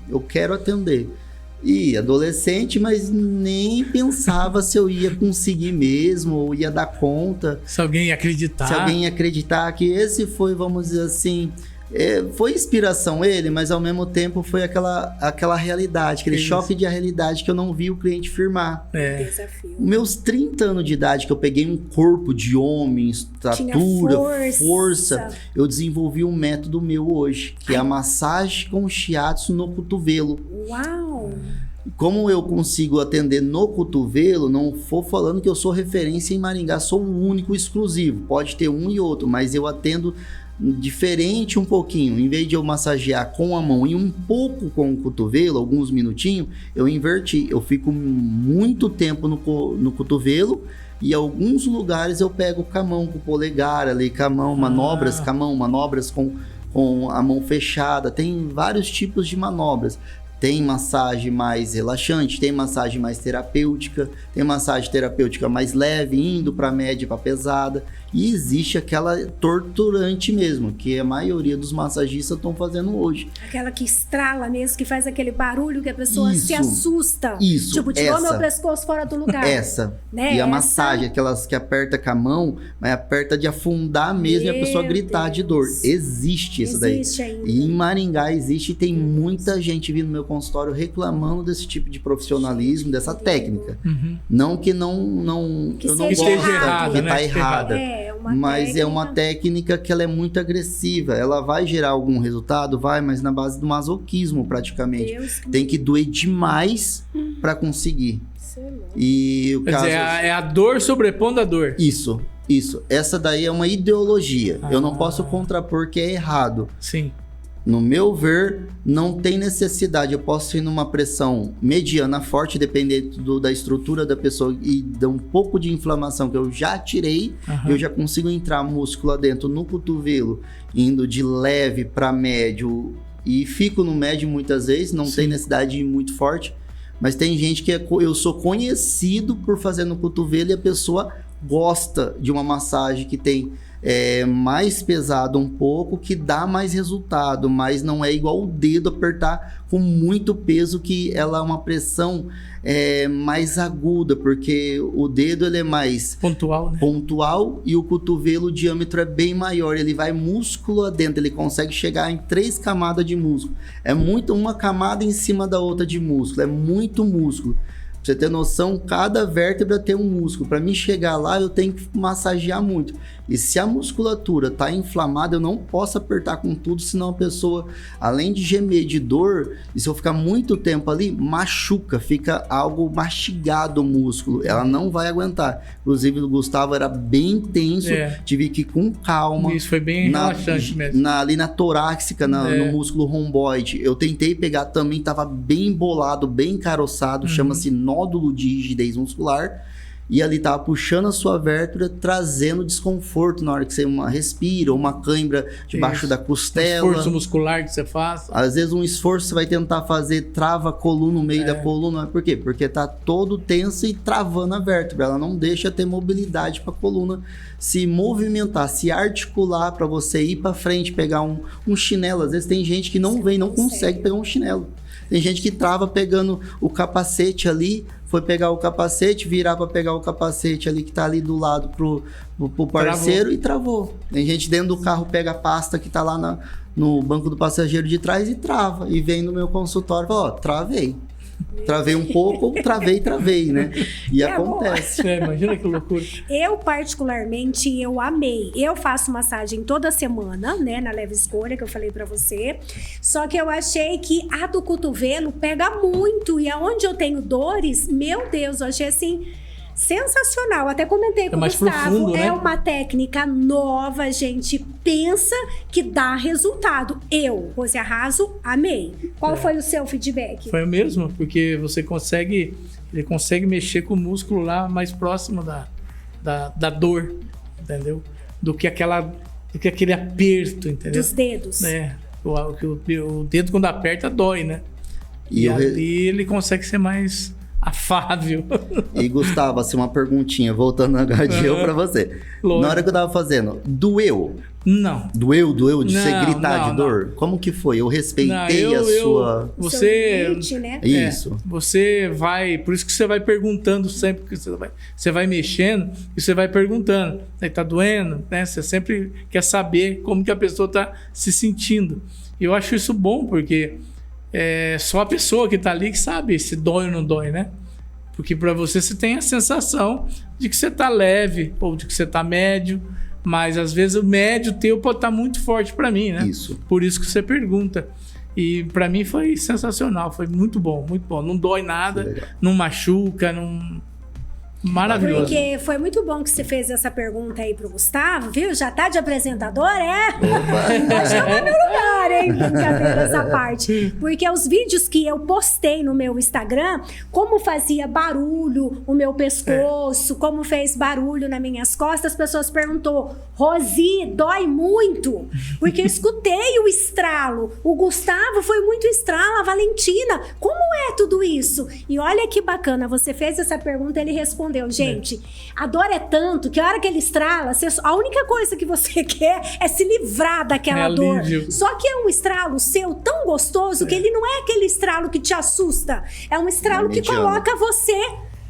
E adolescente, mas nem pensava se eu ia conseguir mesmo, ou ia dar conta. Se alguém acreditar. Se alguém ia acreditar que esse foi, vamos dizer assim... foi inspiração ele, mas ao mesmo tempo foi aquela realidade, aquele choque de realidade que eu não vi o cliente firmar. Desafio. Meus 30 anos de idade, que eu peguei um corpo de homem, estatura, força, eu desenvolvi um método meu hoje, que é a massagem com shiatsu no cotovelo. Uau! Como eu consigo atender no cotovelo, não vou falando que eu sou referência em Maringá, sou o único exclusivo, pode ter um e outro, mas eu atendo diferente um pouquinho. Em vez de eu massagear com a mão e um pouco com o cotovelo, alguns minutinhos, eu inverti. Eu fico muito tempo no cotovelo e em alguns lugares eu pego com a mão, com o polegar ali, com a mão, manobras com a mão, manobras com a mão fechada. Tem vários tipos de manobras. Tem massagem mais relaxante, tem massagem mais terapêutica, tem massagem terapêutica mais leve, indo para média, para pesada. E existe aquela torturante mesmo, que a maioria dos massagistas estão fazendo hoje. Aquela que estrala mesmo, que faz aquele barulho que a pessoa se assusta. Isso, tipo, tirou meu pescoço fora do lugar. Essa. Né? E a massagem, aquelas que aperta com a mão, mas aperta de afundar mesmo e a pessoa gritar de dor. Existe isso daí. Existe ainda. E em Maringá existe e tem muita gente vindo no meu consultório reclamando desse tipo de profissionalismo, dessa técnica. Não que não Que eu não seja gosto, errado, que né? tá errada. Mas técnica. é uma técnica que ela é muito agressiva. Ela vai gerar algum resultado? Vai, mas na base do masoquismo praticamente. Deus, tem que doer demais para conseguir. E o Quer caso... dizer, é a dor sobrepondo a dor. Isso. Essa daí é uma ideologia. Eu não posso contrapor que é errado. Sim. No meu ver, não tem necessidade. Eu posso ir numa pressão mediana forte, dependendo da estrutura da pessoa e de um pouco de inflamação que eu já tirei, eu já consigo entrar músculo dentro no cotovelo, indo de leve para médio e fico no médio muitas vezes, não tem necessidade de ir muito forte, mas tem gente que eu sou conhecido por fazer no cotovelo e a pessoa gosta de uma massagem que tem mais pesado um pouco, que dá mais resultado, mas não é igual o dedo apertar com muito peso, que ela é uma pressão mais aguda, porque o dedo ele é mais pontual, né? Pontual, e o cotovelo, o diâmetro é bem maior, ele vai músculo adentro, ele consegue chegar em 3 camadas de músculo. É muito uma camada em cima da outra de músculo, é muito músculo. você ter noção, cada vértebra tem um músculo. Para mim chegar lá, eu tenho que massagear muito. E se a musculatura tá inflamada, eu não posso apertar com tudo, senão a pessoa, além de gemer de dor, e se eu ficar muito tempo ali, machuca, fica algo mastigado o músculo. Ela não vai aguentar. Inclusive, o Gustavo era bem tenso, tive que ir com calma. Isso foi bem relaxante mesmo. Ali na torácica, no músculo romboide. Eu tentei pegar também, tava bem embolado, bem encaroçado, chama-se nódulo de rigidez muscular. E ali tava puxando a sua vértebra, trazendo desconforto na hora que você respira, ou uma cãibra debaixo da costela. Esforço muscular que você faz. Às vezes um esforço você vai tentar fazer, trava a coluna no meio da coluna. Por quê? Porque tá todo tenso e travando a vértebra. Ela não deixa ter mobilidade para a coluna se movimentar, se articular para você ir para frente, pegar um chinelo. Às vezes tem gente que não consegue pegar um chinelo. Tem gente que trava pegando o capacete ali, foi pegar o capacete, virar para pegar o capacete ali que tá ali do lado pro parceiro e travou. Tem gente dentro do carro, pega a pasta que tá lá no banco do passageiro de trás e trava. E vem no meu consultório e fala, travei. Travei um pouco, travei, né? E acontece. Imagina que loucura. Eu, particularmente, eu amei. Eu faço massagem toda semana, né? Na Leve Escolha, que eu falei pra você. Só que eu achei que a do cotovelo pega muito. E aonde eu tenho dores, meu Deus, eu achei assim... sensacional, até comentei com o Gustavo, profundo, né? É uma técnica nova, gente, pensa que dá resultado. Eu, Rose Arraso, amei. Qual foi o seu feedback? Foi o mesmo, porque ele consegue mexer com o músculo lá mais próximo da dor, entendeu? Do que aquele aperto, entendeu? Dos dedos. O dedo quando aperta dói, né? E ali ele consegue ser mais afável. E Gustavo, assim, uma perguntinha, voltando agora pra você. Lógico. Na hora que eu tava fazendo, doeu? Não. Doeu de você gritar de dor? Não. Como que foi? Eu respeitei sua... Você... limite, né? Isso. Você vai... Por isso que você vai perguntando sempre, que você vai mexendo e você vai perguntando. Aí tá doendo, né? Você sempre quer saber como que a pessoa tá se sentindo. E eu acho isso bom, porque... só a pessoa que tá ali que sabe se dói ou não dói, né? Porque para você tem a sensação de que você tá leve ou de que você tá médio, mas às vezes o médio teu pode estar muito forte para mim, né? Isso. Por isso que você pergunta. E para mim foi sensacional, foi muito bom, muito bom. Não dói nada, não machuca, não... Maravilhoso. Porque foi muito bom que você fez essa pergunta aí pro Gustavo, viu? Já tá de apresentador, Vai chamar meu lugar, hein? Brincadeira essa parte. Porque os vídeos que eu postei no meu Instagram, como fazia barulho o meu pescoço, como fez barulho nas minhas costas, as pessoas perguntou, Rosi, dói muito? Porque eu escutei o estralo. O Gustavo foi muito estralo, a Valentina. Como é tudo isso? E olha que bacana, você fez essa pergunta, ele respondeu. Gente, a dor é tanto que a hora que ele estrala, a única coisa que você quer é se livrar daquela dor. Só que é um estralo seu tão gostoso que ele não é aquele estralo que te assusta. É um estralo que coloca você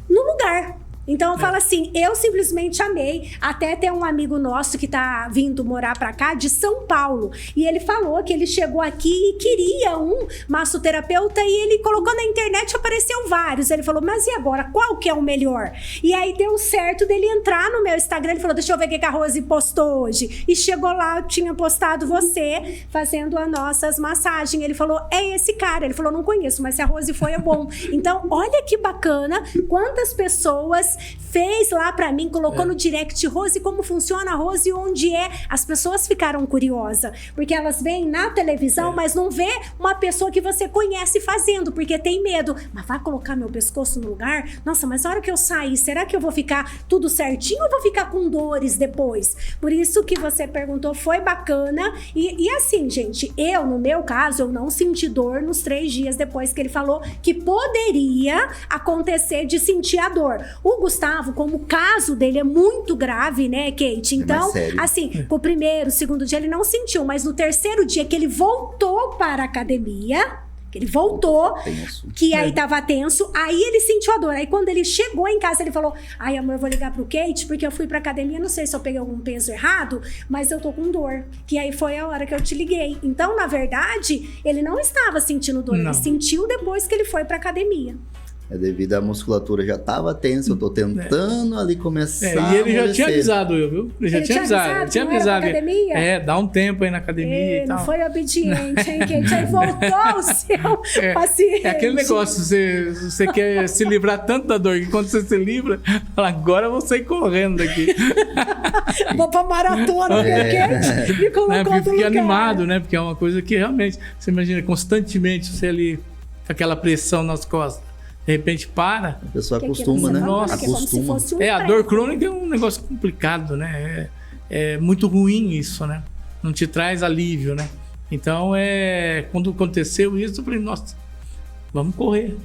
no lugar. Então eu falo assim, eu simplesmente amei. Até tem um amigo nosso que tá vindo morar pra cá, de São Paulo. E ele falou que ele chegou aqui e queria um massoterapeuta e ele colocou na internet, apareceu vários. Ele falou, mas e agora? Qual que é o melhor? E aí deu certo dele entrar no meu Instagram. Ele falou, deixa eu ver o que a Rose postou hoje. E chegou lá, eu tinha postado você fazendo as nossas massagens. Ele falou, é esse cara. Ele falou, não conheço, mas se a Rose foi, é bom. Então, olha que bacana quantas pessoas fez lá pra mim, colocou no direct, Rose, como funciona a Rose, onde é? As pessoas ficaram curiosas, porque elas veem na televisão, mas não vê uma pessoa que você conhece fazendo, porque tem medo. Mas vai colocar meu pescoço no lugar? Nossa, mas na hora que eu sair, será que eu vou ficar tudo certinho ou vou ficar com dores depois? Por isso que você perguntou, foi bacana. E assim, gente, no meu caso, eu não senti dor nos 3 dias depois que ele falou que poderia acontecer de sentir a dor. O Gustavo, como o caso dele é muito grave, né, Kate? Então, assim, o primeiro, segundo dia ele não sentiu, mas no 3º dia que ele voltou para a academia, que ele voltou, que aí tava tenso, aí ele sentiu a dor. Aí quando ele chegou em casa, ele falou, ai amor, eu vou ligar pro Kate, porque eu fui pra academia, não sei se eu peguei algum peso errado, mas eu tô com dor. Que aí foi a hora que eu te liguei. Então, na verdade, ele não estava sentindo dor, ele sentiu depois que ele foi pra academia. É devido à musculatura já estava tensa, eu tô tentando ali começar E ele já tinha amolecer. avisado eu, viu? Ele tinha avisado. Não era pra academia? Dá um tempo aí na academia e tal. Não foi obediente, hein, Kate? Aí voltou o seu paciente. É aquele negócio, você quer se livrar tanto da dor que quando você se livra, fala, agora eu vou sair correndo daqui. Vou pra maratona, Kate. Me colocou Porque no fiquei lugar. animado, né? Porque é uma coisa que realmente, você imagina, constantemente você ali, com aquela pressão nas costas. De repente para. A pessoa Que acostuma, né? Nossa, que é como se Acostuma. fosse um A prego. dor crônica é um negócio complicado, né? É muito ruim isso, né? Não te traz alívio, né? Então, quando aconteceu isso, eu falei, nossa, vamos correr.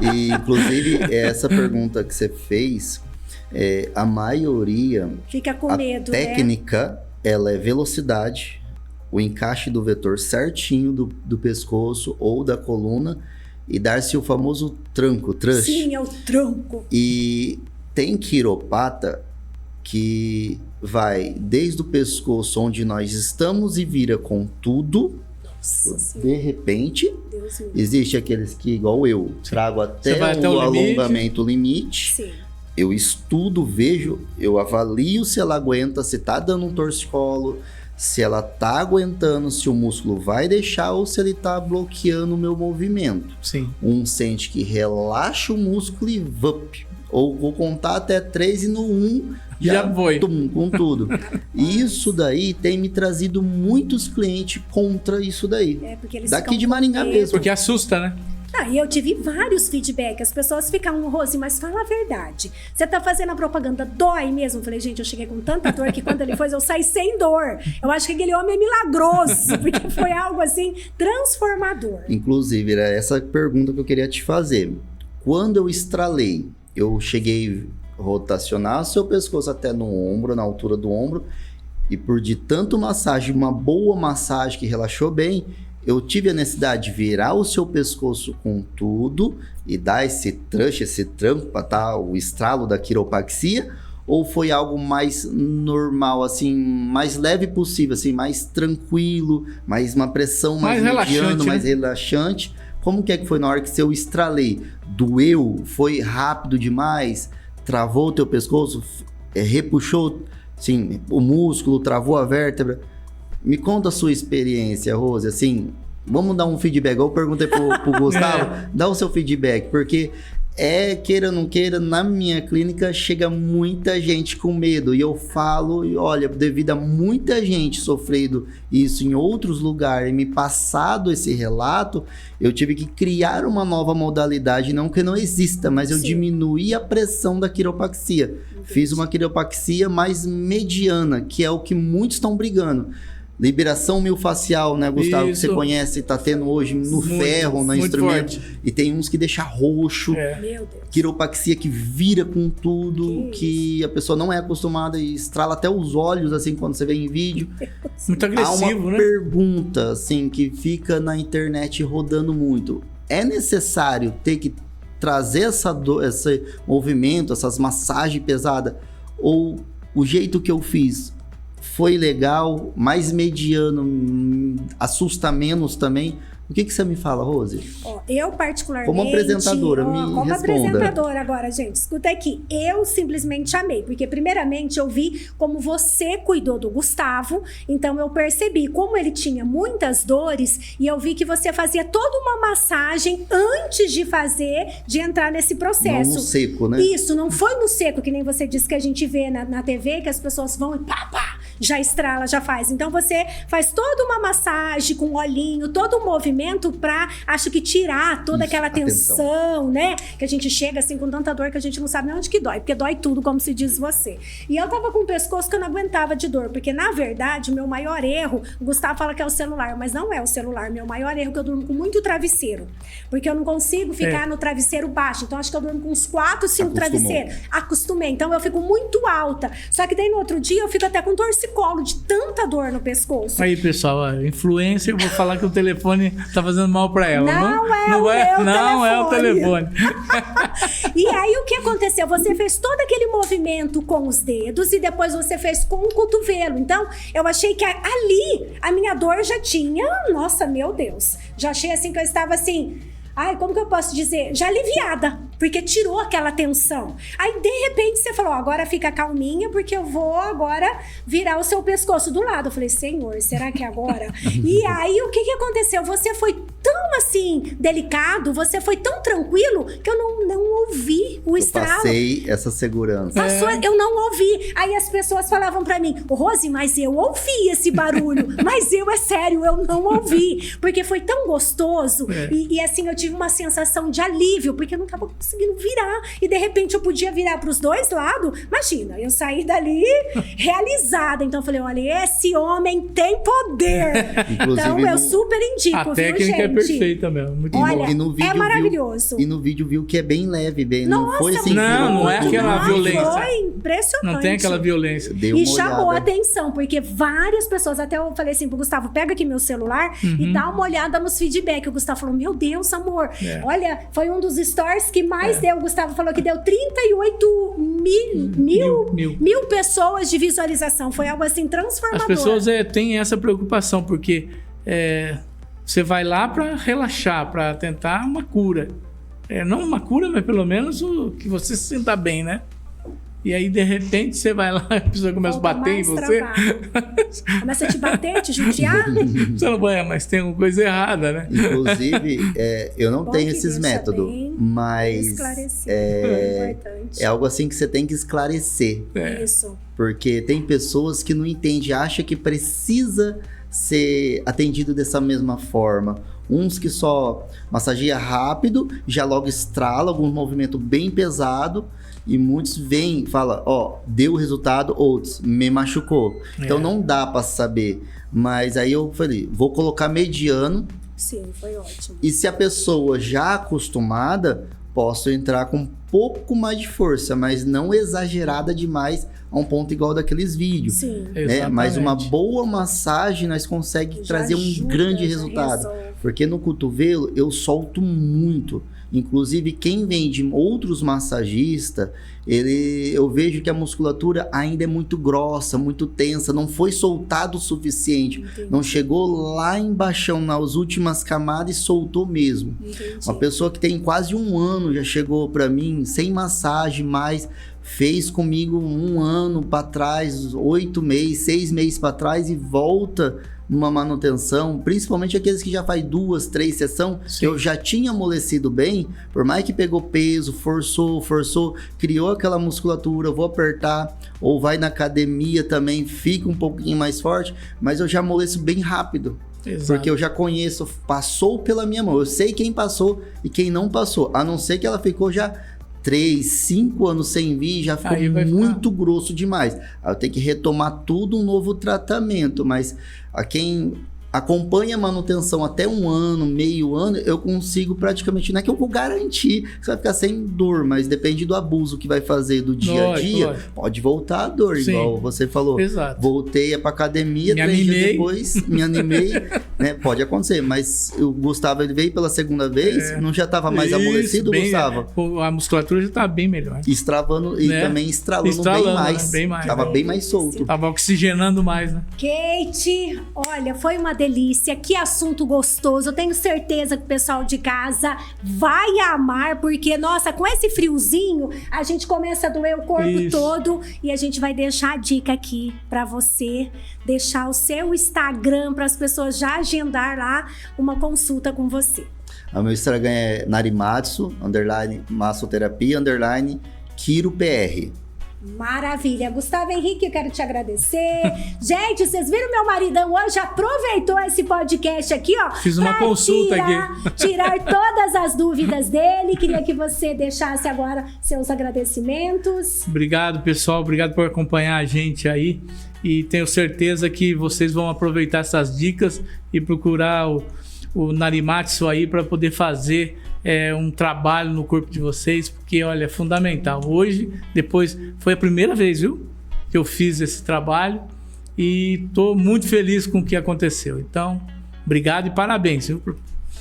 E, inclusive, essa pergunta que você fez, a maioria, Fica com a medo, técnica, ela é velocidade, o encaixe do vetor certinho do pescoço ou da coluna e dar-se o famoso tranco, né? thrust. Sim, é o tronco. E tem quiropata que vai desde o pescoço onde nós estamos e vira com tudo. Nossa Senhora, De repente, Deus me livre. existe aqueles que, igual eu, trago Você vai até o o limite. alongamento limite. Sim. Eu estudo, vejo, eu avalio se ela aguenta, se tá dando um torcicolo, se ela tá aguentando, se o músculo vai deixar ou se ele tá bloqueando o meu movimento. Sim. Sente que relaxa o músculo e vup. Ou vou contar até 3 e no 1 Já foi. tum, com tudo. E isso daí tem me trazido muitos clientes contra isso daí. Porque eles Daqui ficam de com Maringá medo. mesmo. Porque assusta, né? E eu tive vários feedbacks. As pessoas ficam, Rose, mas fala a verdade. Você tá fazendo a propaganda, dói mesmo? Eu falei, gente, eu cheguei com tanta dor que quando ele foi, eu saí sem dor. Eu acho que aquele homem é milagroso, porque foi algo assim, transformador. Inclusive, era essa pergunta que eu queria te fazer. Quando eu estralei, eu cheguei a rotacionar o seu pescoço até no ombro, na altura do ombro, e por de tanto massagem, uma boa massagem que relaxou bem, eu tive a necessidade de virar o seu pescoço com tudo e dar esse thrust, esse tranco para tá, o estralo da quiropraxia, ou foi algo mais normal, assim, mais leve possível, assim, mais tranquilo, mais uma pressão mais mediana, relaxante, mais né? relaxante? Como que é que foi na hora que eu estralei? Doeu? Foi rápido demais? Travou o teu pescoço? Repuxou, assim, o músculo? Travou a vértebra? Me conta a sua experiência, Rose, assim, vamos dar um feedback. Eu perguntei pro Gustavo, dá o seu feedback, porque queira ou não queira, na minha clínica chega muita gente com medo, e eu falo, e olha, devido a muita gente sofrendo isso em outros lugares, e me passado esse relato, eu tive que criar uma nova modalidade, não que não exista, mas eu Sim. diminuí a pressão da quiropraxia. Fiz uma quiropraxia mais mediana, que é o que muitos estão brigando. Liberação miofascial, né, Gustavo? Que você Isso. conhece, tá tendo hoje no ferro, no muito instrumento. forte. E tem uns que deixa roxo. Meu Deus. Quiropraxia que vira com tudo, que a pessoa não é acostumada e estrala até os olhos, assim, quando você vê em vídeo. Muito Há agressivo, uma né? pergunta, assim, que fica na internet rodando muito. É necessário ter que trazer esse movimento, essas massagens pesadas? Ou o jeito que eu fiz foi legal, mais mediano, assusta menos também? O que você me fala, Rose? Eu particularmente... Como apresentadora, me como responda. apresentadora agora, gente, escuta aqui. Eu simplesmente amei, porque primeiramente eu vi como você cuidou do Gustavo, então eu percebi como ele tinha muitas dores e eu vi que você fazia toda uma massagem antes de entrar nesse processo. Não no seco, né? Isso, não foi no seco, que nem você disse que a gente vê na TV, que as pessoas vão e pá, já estrala, já faz. Então você faz toda uma massagem com olhinho, todo um movimento pra, acho que tirar toda Isso, aquela atenção. tensão, né? Que a gente chega assim com tanta dor que a gente não sabe nem onde que dói, porque dói tudo, como se diz você. E eu tava com o pescoço que eu não aguentava de dor, porque na verdade o meu maior erro, o Gustavo fala que é o celular, mas não é o celular. Meu maior erro é que eu durmo com muito travesseiro, porque eu não consigo ficar no travesseiro baixo. Então acho que eu durmo com uns 4, 5 Acostumou. travesseiros. Acostumei. Então eu fico muito alta. Só que daí no outro dia eu fico até com torcicolo de tanta dor no pescoço. Aí, pessoal, a influencer, eu vou falar que o telefone tá fazendo mal pra ela. Não É o telefone. E aí o que aconteceu? Você fez todo aquele movimento com os dedos e depois você fez com o cotovelo. Então eu achei que ali a minha dor já tinha, nossa, meu Deus, já achei assim que eu estava assim ai, como que eu posso dizer? Já aliviada, porque tirou aquela tensão. Aí, de repente, você falou, agora fica calminha, porque eu vou agora virar o seu pescoço do lado. Eu falei, Senhor, será que é agora? E aí, o que aconteceu? Você foi tão, assim, delicado, você foi tão tranquilo, que eu não ouvi o estralo. Eu passei essa segurança. Eu não ouvi. Aí as pessoas falavam pra mim, Rose, mas eu ouvi esse barulho. Mas é sério, eu não ouvi. Porque foi tão gostoso. E assim, eu tive uma sensação de alívio, porque eu não tava conseguindo virar. E de repente eu podia virar pros dois lados. Imagina, eu saí dali realizada. Então eu falei, olha, esse homem tem poder. Então eu super indico, a técnica é perfeita mesmo. Muito olha, no vídeo é maravilhoso. E no vídeo viu que é bem leve, bem. Nossa, não foi assim. Não é aquela violência. Foi impressionante. Não tem aquela violência. E chamou a atenção, porque várias pessoas, até eu falei assim pro Gustavo, pega aqui meu celular e dá uma olhada nos feedback. O Gustavo falou, meu Deus, amor, olha, foi um dos stories que mais deu. O Gustavo falou que deu 38 mil pessoas de visualização. Foi algo assim transformador. As pessoas têm essa preocupação, porque você vai lá para relaxar, para tentar uma cura. Não uma cura, mas pelo menos que você se sinta bem, né? E aí, de repente, você vai lá e a pessoa começa a bater em você. Começa a te bater, te judiar. Você não vai, mas tem alguma coisa errada, né? Inclusive, eu não tenho esses métodos, mas é algo assim que você tem que esclarecer. Isso. Porque tem pessoas que não entendem, acham que precisa ser atendido dessa mesma forma. Uns que só massageia rápido, já logo estrala algum movimento bem pesado. E muitos vêm e falam, deu resultado, outros, me machucou. Então não dá pra saber. Mas aí eu falei, vou colocar mediano. Sim, foi ótimo. E se a pessoa já acostumada, posso entrar com um pouco mais de força, mas não exagerada demais a um ponto igual daqueles vídeos. Sim. Né? Mas uma boa massagem nós conseguimos trazer um grande resultado. Porque no cotovelo eu solto muito. Inclusive, quem vem de outros massagistas, eu vejo que a musculatura ainda é muito grossa, muito tensa, não foi soltado o suficiente. Entendi. Não chegou lá embaixo nas últimas camadas e soltou mesmo. Entendi. Uma pessoa que tem quase 1 ano já chegou para mim, sem massagem, mas fez comigo 1 ano para trás, 8 meses, 6 meses para trás e volta numa manutenção, principalmente aqueles que já faz 2, 3 sessões, que eu já tinha amolecido bem, por mais que pegou peso, forçou, criou aquela musculatura, vou apertar, ou vai na academia também, fica um pouquinho mais forte, mas eu já amoleço bem rápido. Exato. Porque eu já conheço, passou pela minha mão, eu sei quem passou e quem não passou, a não ser que ela ficou já 3, 5 anos sem vir, já ficou muito grosso demais. Aí eu tenho que retomar tudo um novo tratamento, mas a quem acompanha a manutenção até 1 ano, meio ano, eu consigo praticamente, não é que eu vou garantir que você vai ficar sem dor, mas depende do abuso que vai fazer do dia a dia, pode voltar a dor, igual você falou. Exato. Voltei pra academia, 3 dias depois, me animei, né? Pode acontecer, mas o Gustavo, ele veio pela segunda vez, não já tava mais amolecido, Gustavo? A musculatura já tá bem melhor. Estravando e também estralando bem mais. Tava bem mais solto. Tava oxigenando mais, né? Kate, olha, foi uma delícia, que assunto gostoso. Eu tenho certeza que o pessoal de casa vai amar, porque, nossa, com esse friozinho, a gente começa a doer o corpo todo. E a gente vai deixar a dica aqui pra você, deixar o seu Instagram para as pessoas já agendar lá uma consulta com você. O meu Instagram é Narimatsu, _massoterapia, _KiroPR. Maravilha. Gustavo Henrique, eu quero te agradecer. Gente, vocês viram meu maridão hoje? Aproveitou esse podcast aqui, ó. Fiz uma consulta aqui. Tirar todas as dúvidas dele. Queria que você deixasse agora seus agradecimentos. Obrigado, pessoal. Obrigado por acompanhar a gente aí. E tenho certeza que vocês vão aproveitar essas dicas e procurar o Narimatsu aí para poder fazer um trabalho no corpo de vocês, porque, olha, é fundamental. Hoje, depois, foi a primeira vez, viu, que eu fiz esse trabalho e estou muito feliz com o que aconteceu. Então, obrigado e parabéns, viu,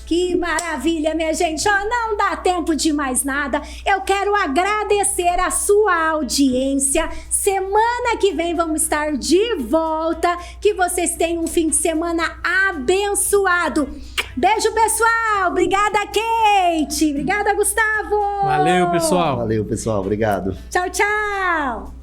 Que maravilha, minha gente. Ó, não dá tempo de mais nada. Eu quero agradecer a sua audiência. Semana que vem vamos estar de volta. Que vocês tenham um fim de semana abençoado. Beijo, pessoal. Obrigada, Kate. Obrigada, Gustavo. Valeu, pessoal. Valeu, pessoal. Obrigado. Tchau, tchau.